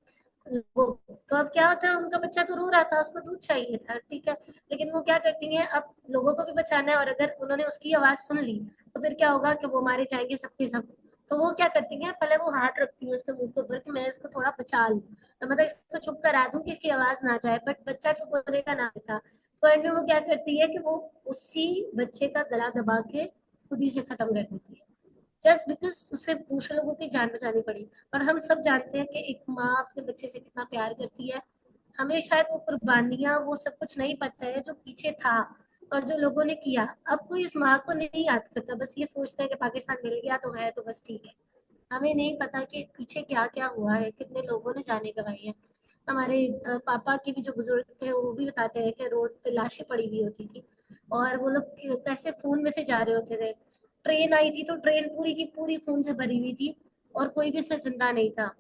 Speaker 2: वो। तो अब क्या होता है, उनका बच्चा तो रो रहा था, उसको दूध चाहिए था, ठीक है, लेकिन वो क्या करती हैं, अब लोगों को भी बचाना है, और अगर उन्होंने उसकी आवाज सुन ली तो फिर क्या होगा कि वो मारे जाएंगे सब के सब। तो वो क्या करती है, पहले वो हाथ रखती है उसके मुंह के ऊपर कि मैं इसको थोड़ा बचा लूं, तो मतलब इसको चुप करा दूं कि इसकी आवाज ना जाए, बट बच्चा चुप होने का ना था। तो एंड में वो क्या करती है कि वो उसी बच्चे का गला दबा के खुद ही से खत्म कर देती है, जस्ट बिकॉज उसे दूसरे लोगों की जान बचानी पड़ी। और हम सब जानते हैं कि एक माँ अपने बच्चे से कितना प्यार करती है। हमें शायद वो कुर्बानियां वो सब कुछ नहीं पता है जो पीछे था और जो लोगों ने किया। अब कोई इस माँ को नहीं याद करता, बस ये सोचता है कि पाकिस्तान मिल गया तो है, तो बस ठीक है। हमें नहीं पता कि पीछे क्या क्या हुआ है, कितने लोगों ने जाने गंवाई है। हमारे पापा के भी जो बुजुर्ग थे वो भी बताते हैं कि रोड पे लाशें पड़ी हुई होती थी और वो लोग कैसे खून में से जा रहे होते थे। ट्रेन आई थी तो ट्रेन पूरी की पूरी खून से भरी हुई थी और कोई भी इसमें जिंदा नहीं था।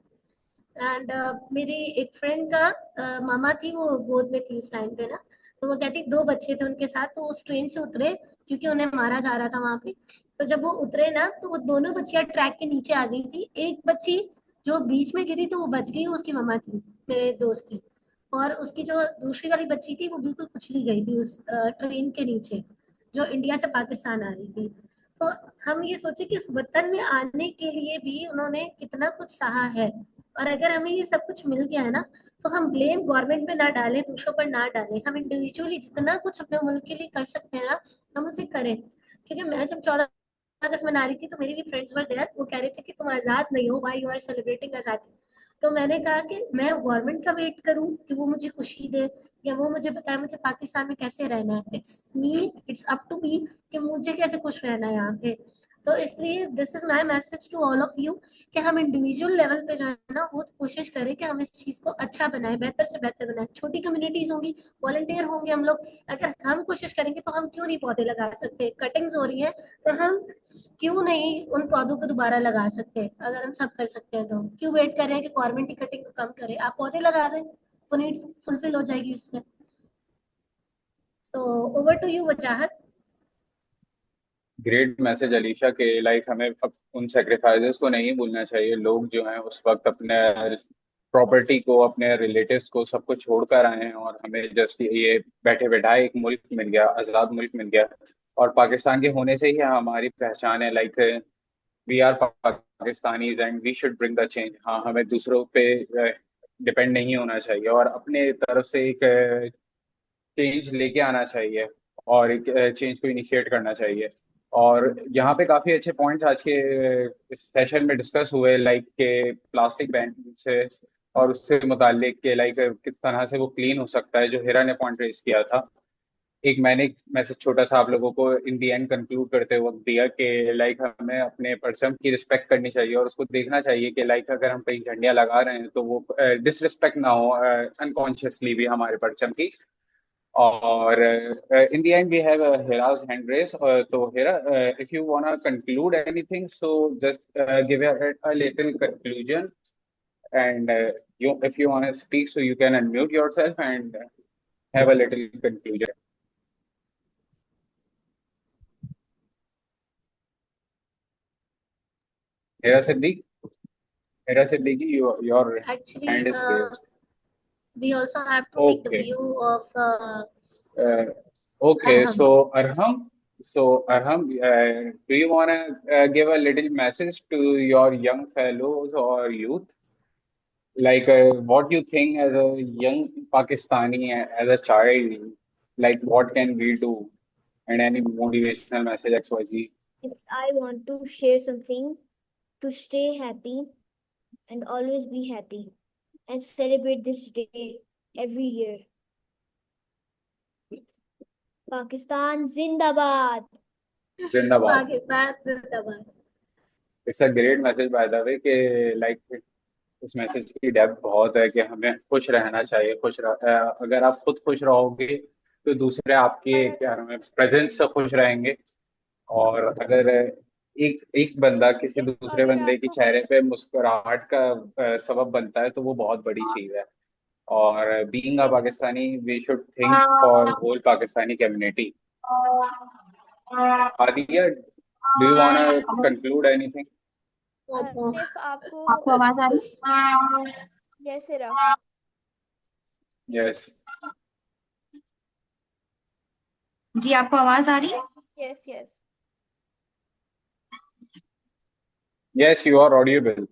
Speaker 2: एंड मेरी एक फ्रेंड का मामा थी, वो गोद में थी उस टाइम पे ना, तो वो कहती दो बच्चे थे उनके साथ, तो उस ट्रेन से उतरे क्योंकि उन्हें मारा जा रहा था वहां पे। तो जब वो उतरे ना तो वो दोनों बच्चियां ट्रैक के नीचे आ गई थी। एक बच्ची जो बीच में गिरी तो वो बच गई, वो उसकी मामा थी मेरे दोस्त की। और उसकी जो दूसरी वाली बच्ची थी वो बिल्कुल कुचली गई थी उस ट्रेन के नीचे जो इंडिया से पाकिस्तान आ रही थी। तो हम ये सोचे कि इस वतन में आने के लिए भी उन्होंने कितना कुछ सहा है। और अगर हमें ये सब कुछ मिल गया है ना, तो हम ब्लेम गवर्नमेंट पे ना डालें, दूसरों पर ना डालें, हम इंडिविजुअली जितना कुछ अपने मुल्क के लिए कर सकते हैं ना, हम उसे करें। क्योंकि मैं जब 14 अगस्त मना रही थी तो मेरी भी फ्रेंड्स वर देयर, वो कह रहे थे कि तुम आजाद नहीं हो भाई, यू आर सेलिब्रेटिंग आजादी। तो मैंने कहा कि मैं गवर्नमेंट का वेट करूं कि वो मुझे खुशी दे या वो मुझे बताए मुझे पाकिस्तान में कैसे रहना है। It's me, it's up to me कि मुझे कैसे खुश रहना है यहाँ पे। तो इसलिए this is my message to all of you कि हम इंडिविजुअल लेवल पे जो है ना वो कोशिश करें कि हम इस चीज को अच्छा बनाए, बेहतर से बेहतर बनाए। छोटी कम्युनिटीज होंगी, वॉलंटियर होंगे हम लोग, अगर हम कोशिश करेंगे तो हम क्यों नहीं पौधे लगा सकते। कटिंग्स हो रही है तो हम क्यों नहीं उन पौधों को दोबारा लगा सकते। अगर हम सब कर सकते हैं तो क्यों वेट कर रहे हैं कि गवर्नमेंट की कटिंग को कम करे, आप पौधे लगा दें तो नीड फुलफिल हो जाएगी उससे। So over to you Wajahat.
Speaker 4: Great message Alisha के। लाइक हमें अब उन सेक्रीफाइसेस को नहीं भूलना चाहिए। लोग जो हैं उस वक्त अपने प्रॉपर्टी को, अपने रिलेटिव्स को, सबको छोड़कर आए हैं और हमें जस्ट ये बैठे बैठाए एक मुल्क मिल गया, आज़ाद मुल्क मिल गया। और पाकिस्तान के होने से ही हमारी पहचान है। Like we are Pakistanis and we should bring the change. हाँ, हमें दूसरों पे डिपेंड नहीं होना चाहिए और अपने तरफ से एक चेंज लेके आना चाहिए और एक चेंज को इनिशिएट करना चाहिए। और यहाँ पे काफी अच्छे पॉइंट्स आज के इस सेशन में डिस्कस हुए, लाइक के प्लास्टिक बैन से और उससे मुतालिक के लाइक किस तरह से वो क्लीन हो सकता है, जो हिरा ने पॉइंट रेज किया था। एक मैंने एक मैसेज छोटा सा आप लोगों को इन दी एंड कंक्लूड करते वक्त दिया कि लाइक हमें अपने परचम की रिस्पेक्ट करनी चाहिए और उसको देखना चाहिए कि लाइक अगर हम कहीं झंडियाँ लगा रहे हैं तो वो डिसरिस्पेक्ट ना हो अनकॉन्शियसली भी हमारे परचम की। और in the end we have Hira's hand raise. So Hira, if you wanna conclude anything, so just give a little conclusion, and you if you wanna speak, so you can unmute yourself and have a little conclusion. Hira Siddiq, Hira Siddiqui, your
Speaker 2: Actually,
Speaker 4: hand is raised.
Speaker 2: we also have to take the
Speaker 4: Okay.
Speaker 2: view of
Speaker 4: Uh, okay,
Speaker 2: Arham.
Speaker 4: so Arham, do you wanna give a little message to your young fellows or youth? Like what you think as a young Pakistani, as a child, like what can we do, and any motivational message XYZ.
Speaker 14: It's I want to share something to stay happy and always be happy and celebrate this day every year. Pakistan Zindabad.
Speaker 4: Zindabad.
Speaker 2: Pakistan जिंदाबाद।
Speaker 4: It's a great message by the way कि like उस message की depth बहुत है कि हमें खुश रहना चाहिए। अगर आप खुद खुश रहोगे तो दूसरे आपके क्या नाम है प्रेजेंस से खुश रहेंगे। और अगर एक एक बंदा किसी दूसरे
Speaker 1: अगर
Speaker 4: बंदे की
Speaker 1: आपको
Speaker 4: चेहरे
Speaker 1: कोई
Speaker 4: पे मुस्कुराहट का सबब बनता है तो वो बहुत बड़ी चीज है। और being a Pakistani we should think for whole Pakistani community. Aadiya, do you want to conclude anything?
Speaker 1: If आपको
Speaker 18: आपको आवाज आ रही?
Speaker 1: यस हिरा।
Speaker 4: यस।
Speaker 18: जी आपको आवाज आ रही है?
Speaker 1: Yes yes.
Speaker 4: Yes, you are audible.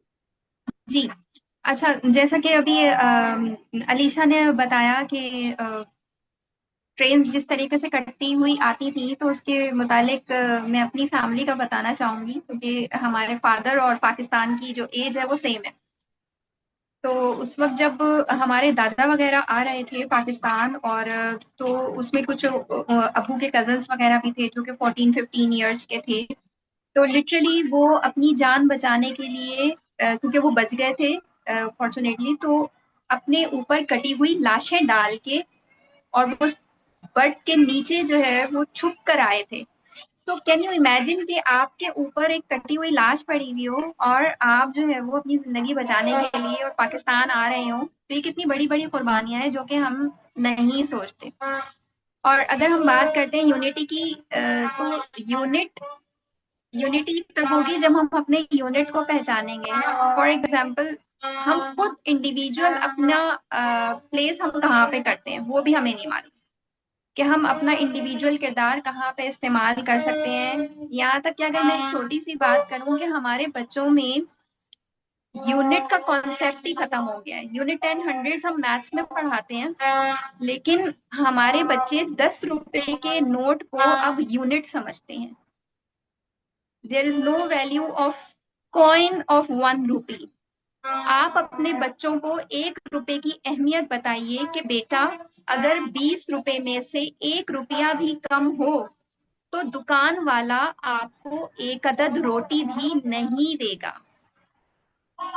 Speaker 18: जी। अच्छा, जैसा कि अभी अलीशा ने बताया कि ट्रेन जिस तरीके से कटती हुई आती थी, तो उसके मुतालिक मैं अपनी फैमिली का बताना चाहूंगी, क्योंकि हमारे फादर और पाकिस्तान की जो एज है वो सेम है। तो उस वक्त जब हमारे दादा वगैरह आ रहे थे पाकिस्तान, और तो उसमें कुछ अबू के कजन्स वगैरह भी थे जो कि 14-15 ईयर्स के थे। तो लिटरली वो अपनी जान बचाने के लिए, क्योंकि वो बच गए थे फॉर्चुनेटली, तो अपने ऊपर कटी हुई लाशें डाल के और वो बर्ड के नीचे जो है वो छुप कर आए थे। तो कैन यू इमेजिन कि आपके ऊपर एक कटी हुई लाश पड़ी हुई हो और आप जो है वो अपनी जिंदगी बचाने के लिए और पाकिस्तान आ रहे हो। तो ये कितनी बड़ी बड़ी कुर्बानियां हैं जो कि हम नहीं सोचते। और अगर हम बात करते हैं यूनिटी की, तो यूनिटी तब होगी जब हम अपने यूनिट को पहचानेंगे। फॉर एग्जाम्पल, हम खुद इंडिविजुअल अपना प्लेस हम कहाँ पे करते हैं वो भी हमें नहीं मालूम, कि हम अपना इंडिविजुअल किरदार कहाँ पे इस्तेमाल कर सकते हैं। यहाँ तक कि अगर मैं एक छोटी सी बात करूँ कि हमारे बच्चों में यूनिट का कॉन्सेप्ट ही खत्म हो गया है। यूनिट 10 100 हम मैथ्स में पढ़ाते हैं, लेकिन हमारे बच्चे 10 रुपए के नोट को अब यूनिट समझते हैं। There is no value of coin of 1 rupee. आप अपने बच्चों को 1 रुपए की अहमियत बताइए कि बेटा, अगर 20 रुपए में से 1 रुपया भी कम हो तो दुकान वाला आपको 1 अदद रोटी भी नहीं देगा।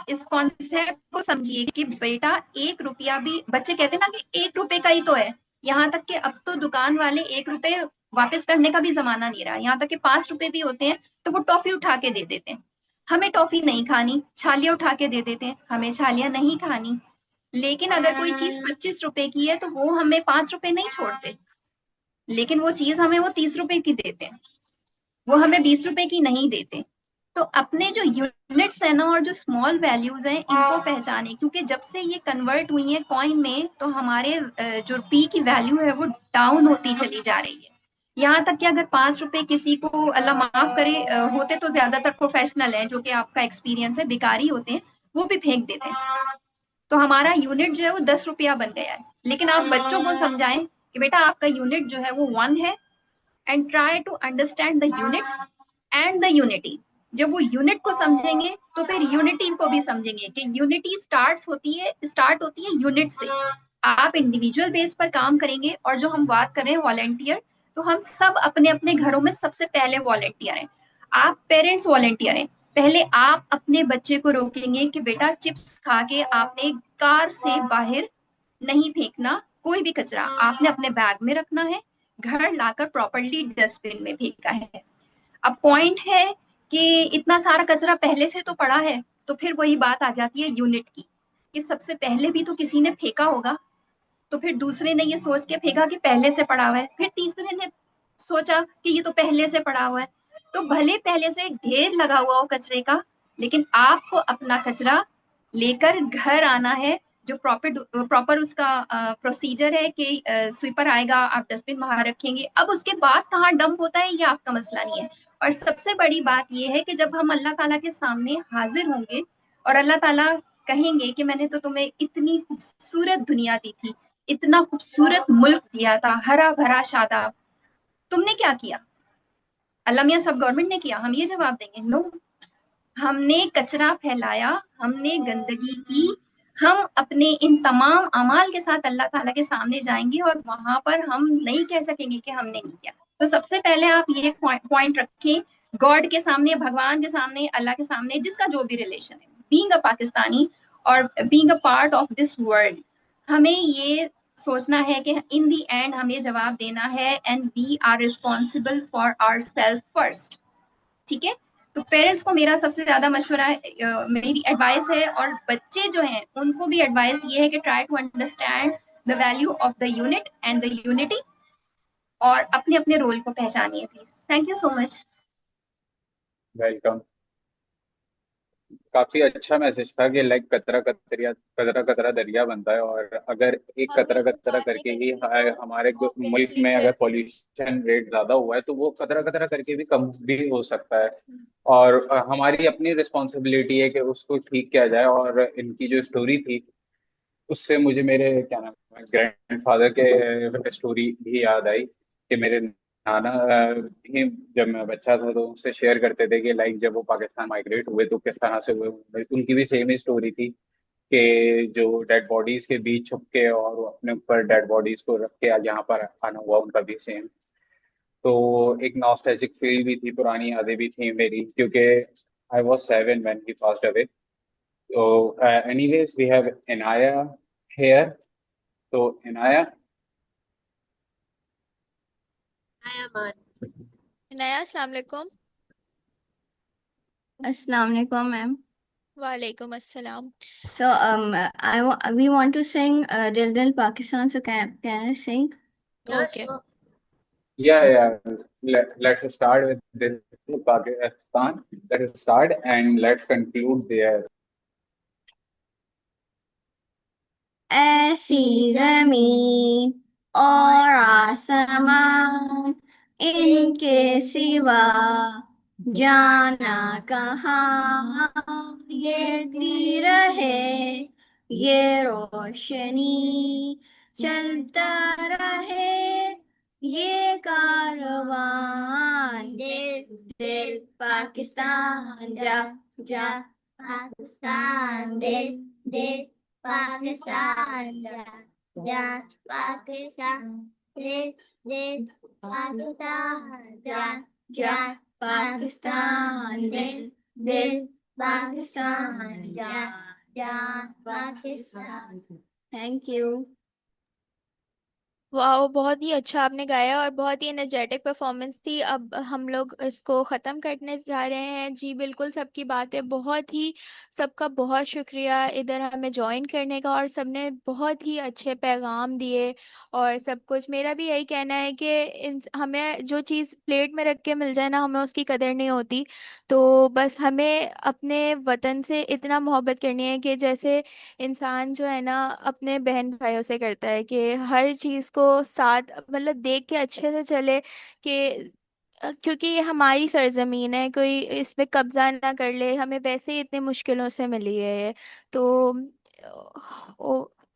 Speaker 18: इस कॉन्सेप्ट को समझिए कि बेटा 1 रुपया भी, बच्चे कहते हैं ना कि 1 रुपए का ही तो है। यहाँ तक कि अब तो दुकान वाले 1 रुपए वापस करने का भी जमाना नहीं रहा। यहाँ तक कि 5 रुपए भी होते हैं तो वो टॉफी उठा के दे देते हैं। हमें टॉफी नहीं खानी, छालियां उठा के दे देते हैं, हमें छालियां नहीं खानी। लेकिन अगर कोई चीज 25 रुपए की है तो वो हमें 5 रुपए नहीं छोड़ते, लेकिन वो चीज हमें वो 30 रुपए की देते हैं, वो हमें 20 रुपए की नहीं देते। तो अपने जो यूनिट्स है ना, और जो स्मॉल वैल्यूज हैं, इनको पहचाने, क्योंकि जब से ये कन्वर्ट हुई है कॉइन में तो हमारे जो पी की वैल्यू है वो डाउन होती चली जा रही है। यहाँ तक कि अगर 5 रुपए किसी को, अल्लाह माफ करे, होते तो ज्यादातर प्रोफेशनल हैं जो कि आपका एक्सपीरियंस है, भिखारी होते हैं, वो भी फेंक देते हैं। तो हमारा यूनिट जो है वो 10 रुपया बन गया है। लेकिन आप बच्चों को समझाएं कि बेटा आपका यूनिट जो है वो 1 है, and try to understand the unit and the unity. जब वो यूनिट को समझेंगे तो फिर यूनिटी को भी समझेंगे कि यूनिटी स्टार्ट होती है यूनिट से। आप इंडिविजुअल बेस पर काम करेंगे, और जो हम बात कर रहे हैं वॉलेंटियर, तो हम सब अपने अपने घरों में सबसे पहले वॉलेंटियर हैं। आप पेरेंट्स वॉलेंटियर हैं। पहले आप अपने बच्चे को रोकेंगे कि बेटा चिप्स खा के आपने कार से बाहर नहीं फेंकना, कोई भी कचरा आपने अपने बैग में रखना है, घर लाकर प्रॉपर्ली डस्टबिन में फेंका है। अब पॉइंट है कि इतना सारा कचरा पहले से तो पड़ा है, तो फिर वही बात आ जाती है यूनिट की, कि सबसे पहले भी तो किसी ने फेंका होगा, तो फिर दूसरे ने ये सोच के फेंका कि पहले से पड़ा हुआ है, फिर तीसरे ने सोचा कि ये तो पहले से पड़ा हुआ है। तो भले पहले से ढेर लगा हुआ हो कचरे का, लेकिन आपको अपना कचरा लेकर घर आना है। जो प्रॉपर उसका प्रोसीजर है कि स्वीपर आएगा, आप डस्टबिन वहां रखेंगे। अब उसके बाद कहाँ डंप होता है ये आपका मसला नहीं है। और सबसे बड़ी बात ये है कि जब हम अल्लाह ताला के सामने हाजिर होंगे और अल्लाह ताला कहेंगे कि मैंने तो तुम्हें इतनी खूबसूरत दुनिया दी थी, इतना खूबसूरत मुल्क दिया था, हरा भरा शादाब, तुमने क्या किया? अल्लाह मियां सब गवर्नमेंट ने किया? हम ये जवाब देंगे, नो, हमने कचरा फैलाया, हमने गंदगी की। हम अपने इन तमाम अमाल के साथ अल्लाह ताला के सामने जाएंगे और वहां पर हम नहीं कह सकेंगे कि हमने नहीं किया। तो सबसे पहले आप ये पॉइंट रखें, गॉड के सामने, भगवान के सामने, अल्लाह के सामने, जिसका जो भी रिलेशन है, बीइंग अ पाकिस्तानी और being a part of this world, हमें ये सोचना है कि इन दी एंड हमें जवाब देना है, and we are responsible for our self first. ठीक है? तो पेरेंट्स को मेरा सबसे ज्यादा मशवरा है, मेरी एडवाइस है, और बच्चे जो हैं उनको भी एडवाइस ये है कि try to understand the value of the unit and the unity, और अपने अपने रोल को पहचानिए please. Thank you so much.
Speaker 4: Welcome. काफी अच्छा मैसेज था कि लाइक कतरा कतरा दरिया बनता है, और अगर एक
Speaker 1: हम
Speaker 4: कतरा
Speaker 1: उसको
Speaker 4: कतरा
Speaker 1: पार नहीं
Speaker 4: करके ही
Speaker 1: करेंगे तो
Speaker 4: हमारे मुल्क
Speaker 1: ऑब्वियसली
Speaker 4: में
Speaker 1: फिर
Speaker 4: अगर पॉल्यूशन रेट ज्यादा हुआ है तो वो कतरा कतरा करके भी कम भी हो सकता है। और हमारी अपनी रिस्पॉन्सिबिलिटी है कि उसको ठीक किया जाए। और इनकी जो स्टोरी थी उससे मुझे मेरे क्या नाम है ग्रैंडफादर के स्टोरी भी याद आई कि मेरे नाना भी जब मैं बच्चा था तो उससे शेयर करते थे कि लाइक जब वो पाकिस्तान माइग्रेट हुए तो किस तरह से हुए। उनकी भी सेम ही स्टोरी थी कि जो डेड बॉडीज के बीच छुप के और वो अपने ऊपर डेड बॉडीज को रख के आज यहाँ पर आना हुआ उनका भी सेम। तो एक नॉस्टैल्जिक फील भी थी, पुरानी यादें भी थी मेरी, क्योंकि I was 7 when he passed away. तो anyways we have Inaya here. तो इनाया,
Speaker 1: नया अस्सलाम वालेकुम।
Speaker 5: Assalamu alaikum, ma'am.
Speaker 1: वालेकुम अस्सलाम।
Speaker 5: So, we want to sing Dil Dil Pakistan. So, can I sing?
Speaker 2: Yeah,
Speaker 1: okay
Speaker 2: sure.
Speaker 4: yeah. Let's start with this Pakistan. Let's start and let's conclude there.
Speaker 5: ऐसी जमीन और आसमान इनके सिवा जाना कहाँ, ये दी रहे ये रोशनी, चलता रहे ये कारवां। दिल दिल पाकिस्तान जा जा पाकिस्तान, दिल दिल पाकिस्तान जा जा पाकिस्तान, दिल दिल पाकिस्तान जा जा पाकिस्तान, दिल दिल पाकिस्तान जा जा पाकिस्तान। Thank you.
Speaker 1: वाह, बहुत ही अच्छा आपने गाया और बहुत ही एनर्जेटिक परफॉर्मेंस थी। अब हम लोग इसको ख़त्म करने जा रहे हैं। जी बिल्कुल, सबकी बातें बहुत ही, सबका बहुत शुक्रिया इधर हमें ज्वाइन करने का, और सबने बहुत ही अच्छे पैगाम दिए और सब कुछ। मेरा भी यही कहना है कि हमें जो चीज़ प्लेट में रख के मिल जाए ना, हमें उसकी कदर नहीं होती। तो बस हमें अपने वतन से इतना मोहब्बत करनी है कि जैसे इंसान जो है ना अपने बहन भाइयों से करता है, कि हर चीज़ को साथ मतलब देख के अच्छे से चले, कि क्योंकि ये हमारी सरजमीन है, कोई इस पे कब्जा ना कर ले। हमें वैसे ही इतनी मुश्किलों से मिली है ये। तो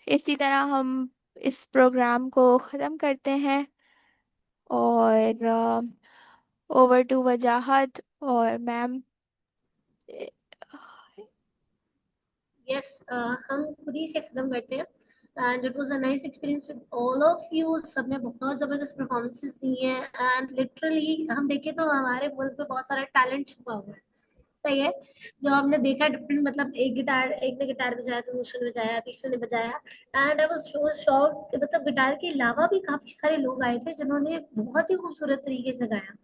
Speaker 1: इसी तरह हम इस प्रोग्राम को ख़त्म करते हैं। और ओवर टू वजाहत और मैम।
Speaker 2: यस, हम खुद ही से खत्म करते हैं। And it was a nice experience with all of you. सबने बहुत जबरदस्त परफॉर्मेंसेस दी हैं एंड लिटरली हम देखें तो हमारे मुल्क में बहुत सारा टैलेंट छुपा हुआ है। सही है। जो हमने देखा डिफरेंट, मतलब एक ने गिटार बजाया तो दूसरे ने बजाया, तीसरे ने बजाया। And I was so shocked, मतलब गिटार के अलावा भी काफी सारे लोग आए थे जिन्होंने बहुत ही खूबसूरत तरीके से गाया।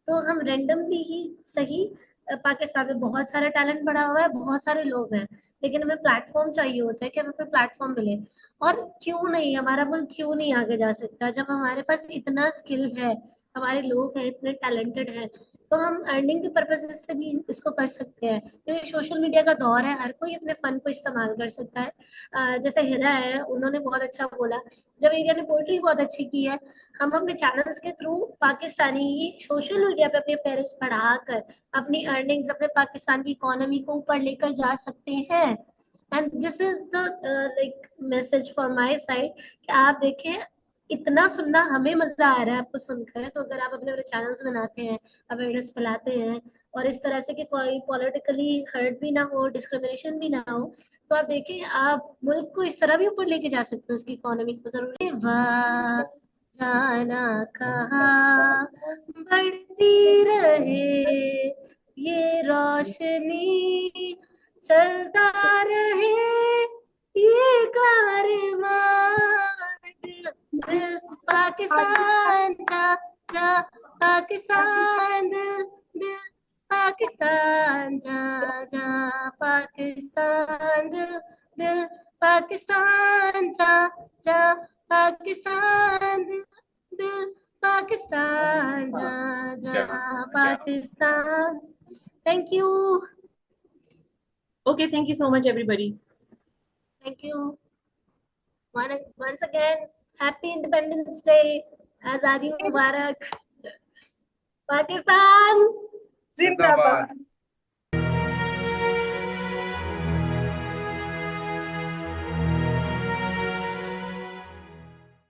Speaker 2: तो हम रैंडमली ही सही, पाकिस्तान में बहुत सारा टैलेंट बढ़ा हुआ है, बहुत सारे लोग हैं, लेकिन हमें प्लेटफॉर्म चाहिए होता है कि हमें कोई प्लेटफॉर्म मिले। और क्यों नहीं, हमारा मुल्क क्यों नहीं आगे जा सकता जब हमारे पास इतना स्किल है, हमारे लोग हैं इतने टैलेंटेड हैं। तो हम अर्निंग के पर्पज से भी इसको कर सकते हैं, क्योंकि सोशल मीडिया का दौर है, हर कोई अपने फन को इस्तेमाल कर सकता है। जैसे हिरा है, उन्होंने बहुत अच्छा बोला। जब एरिया ने पोइट्री बहुत अच्छी की है। हम अपने चैनल्स के थ्रू पाकिस्तानी ही सोशल मीडिया पे अपने पेरेंट्स पढ़ाकर अपनी अर्निंग्स, अपने पाकिस्तान की इकोनॉमी को ऊपर लेकर जा सकते हैं। And this is the like message for my side कि आप देखें, इतना सुनना हमें मजा आ रहा है आपको सुनकर। तो अगर आप अपने अपने चैनल्स बनाते हैं, अवेयरनेस फैलाते हैं, और इस तरह से कि कोई पॉलिटिकली हर्ट भी ना हो, डिस्क्रिमिनेशन भी ना हो, तो आप देखें आप मुल्क को इस तरह भी ऊपर लेके जा सकते हो, उसकी इकोनॉमी को। जरूरी वाह जाना कहाँ, बढ़ती रहे ये रोशनी, चलता रहे ये कारवां। दिल पाकिस्तान जा जा पाकिस्तान, दिल दिल पाकिस्तान जा जा पाकिस्तान, दिल दिल पाकिस्तान जा जा पाकिस्तान, दिल दिल पाकिस्तान जा जा Pakistan. Thank you.
Speaker 7: Okay, thank you so much, everybody.
Speaker 2: Thank you. Once again, Happy Independence Day. Azadi Mubarak. Pakistan
Speaker 16: जिंदाबाद।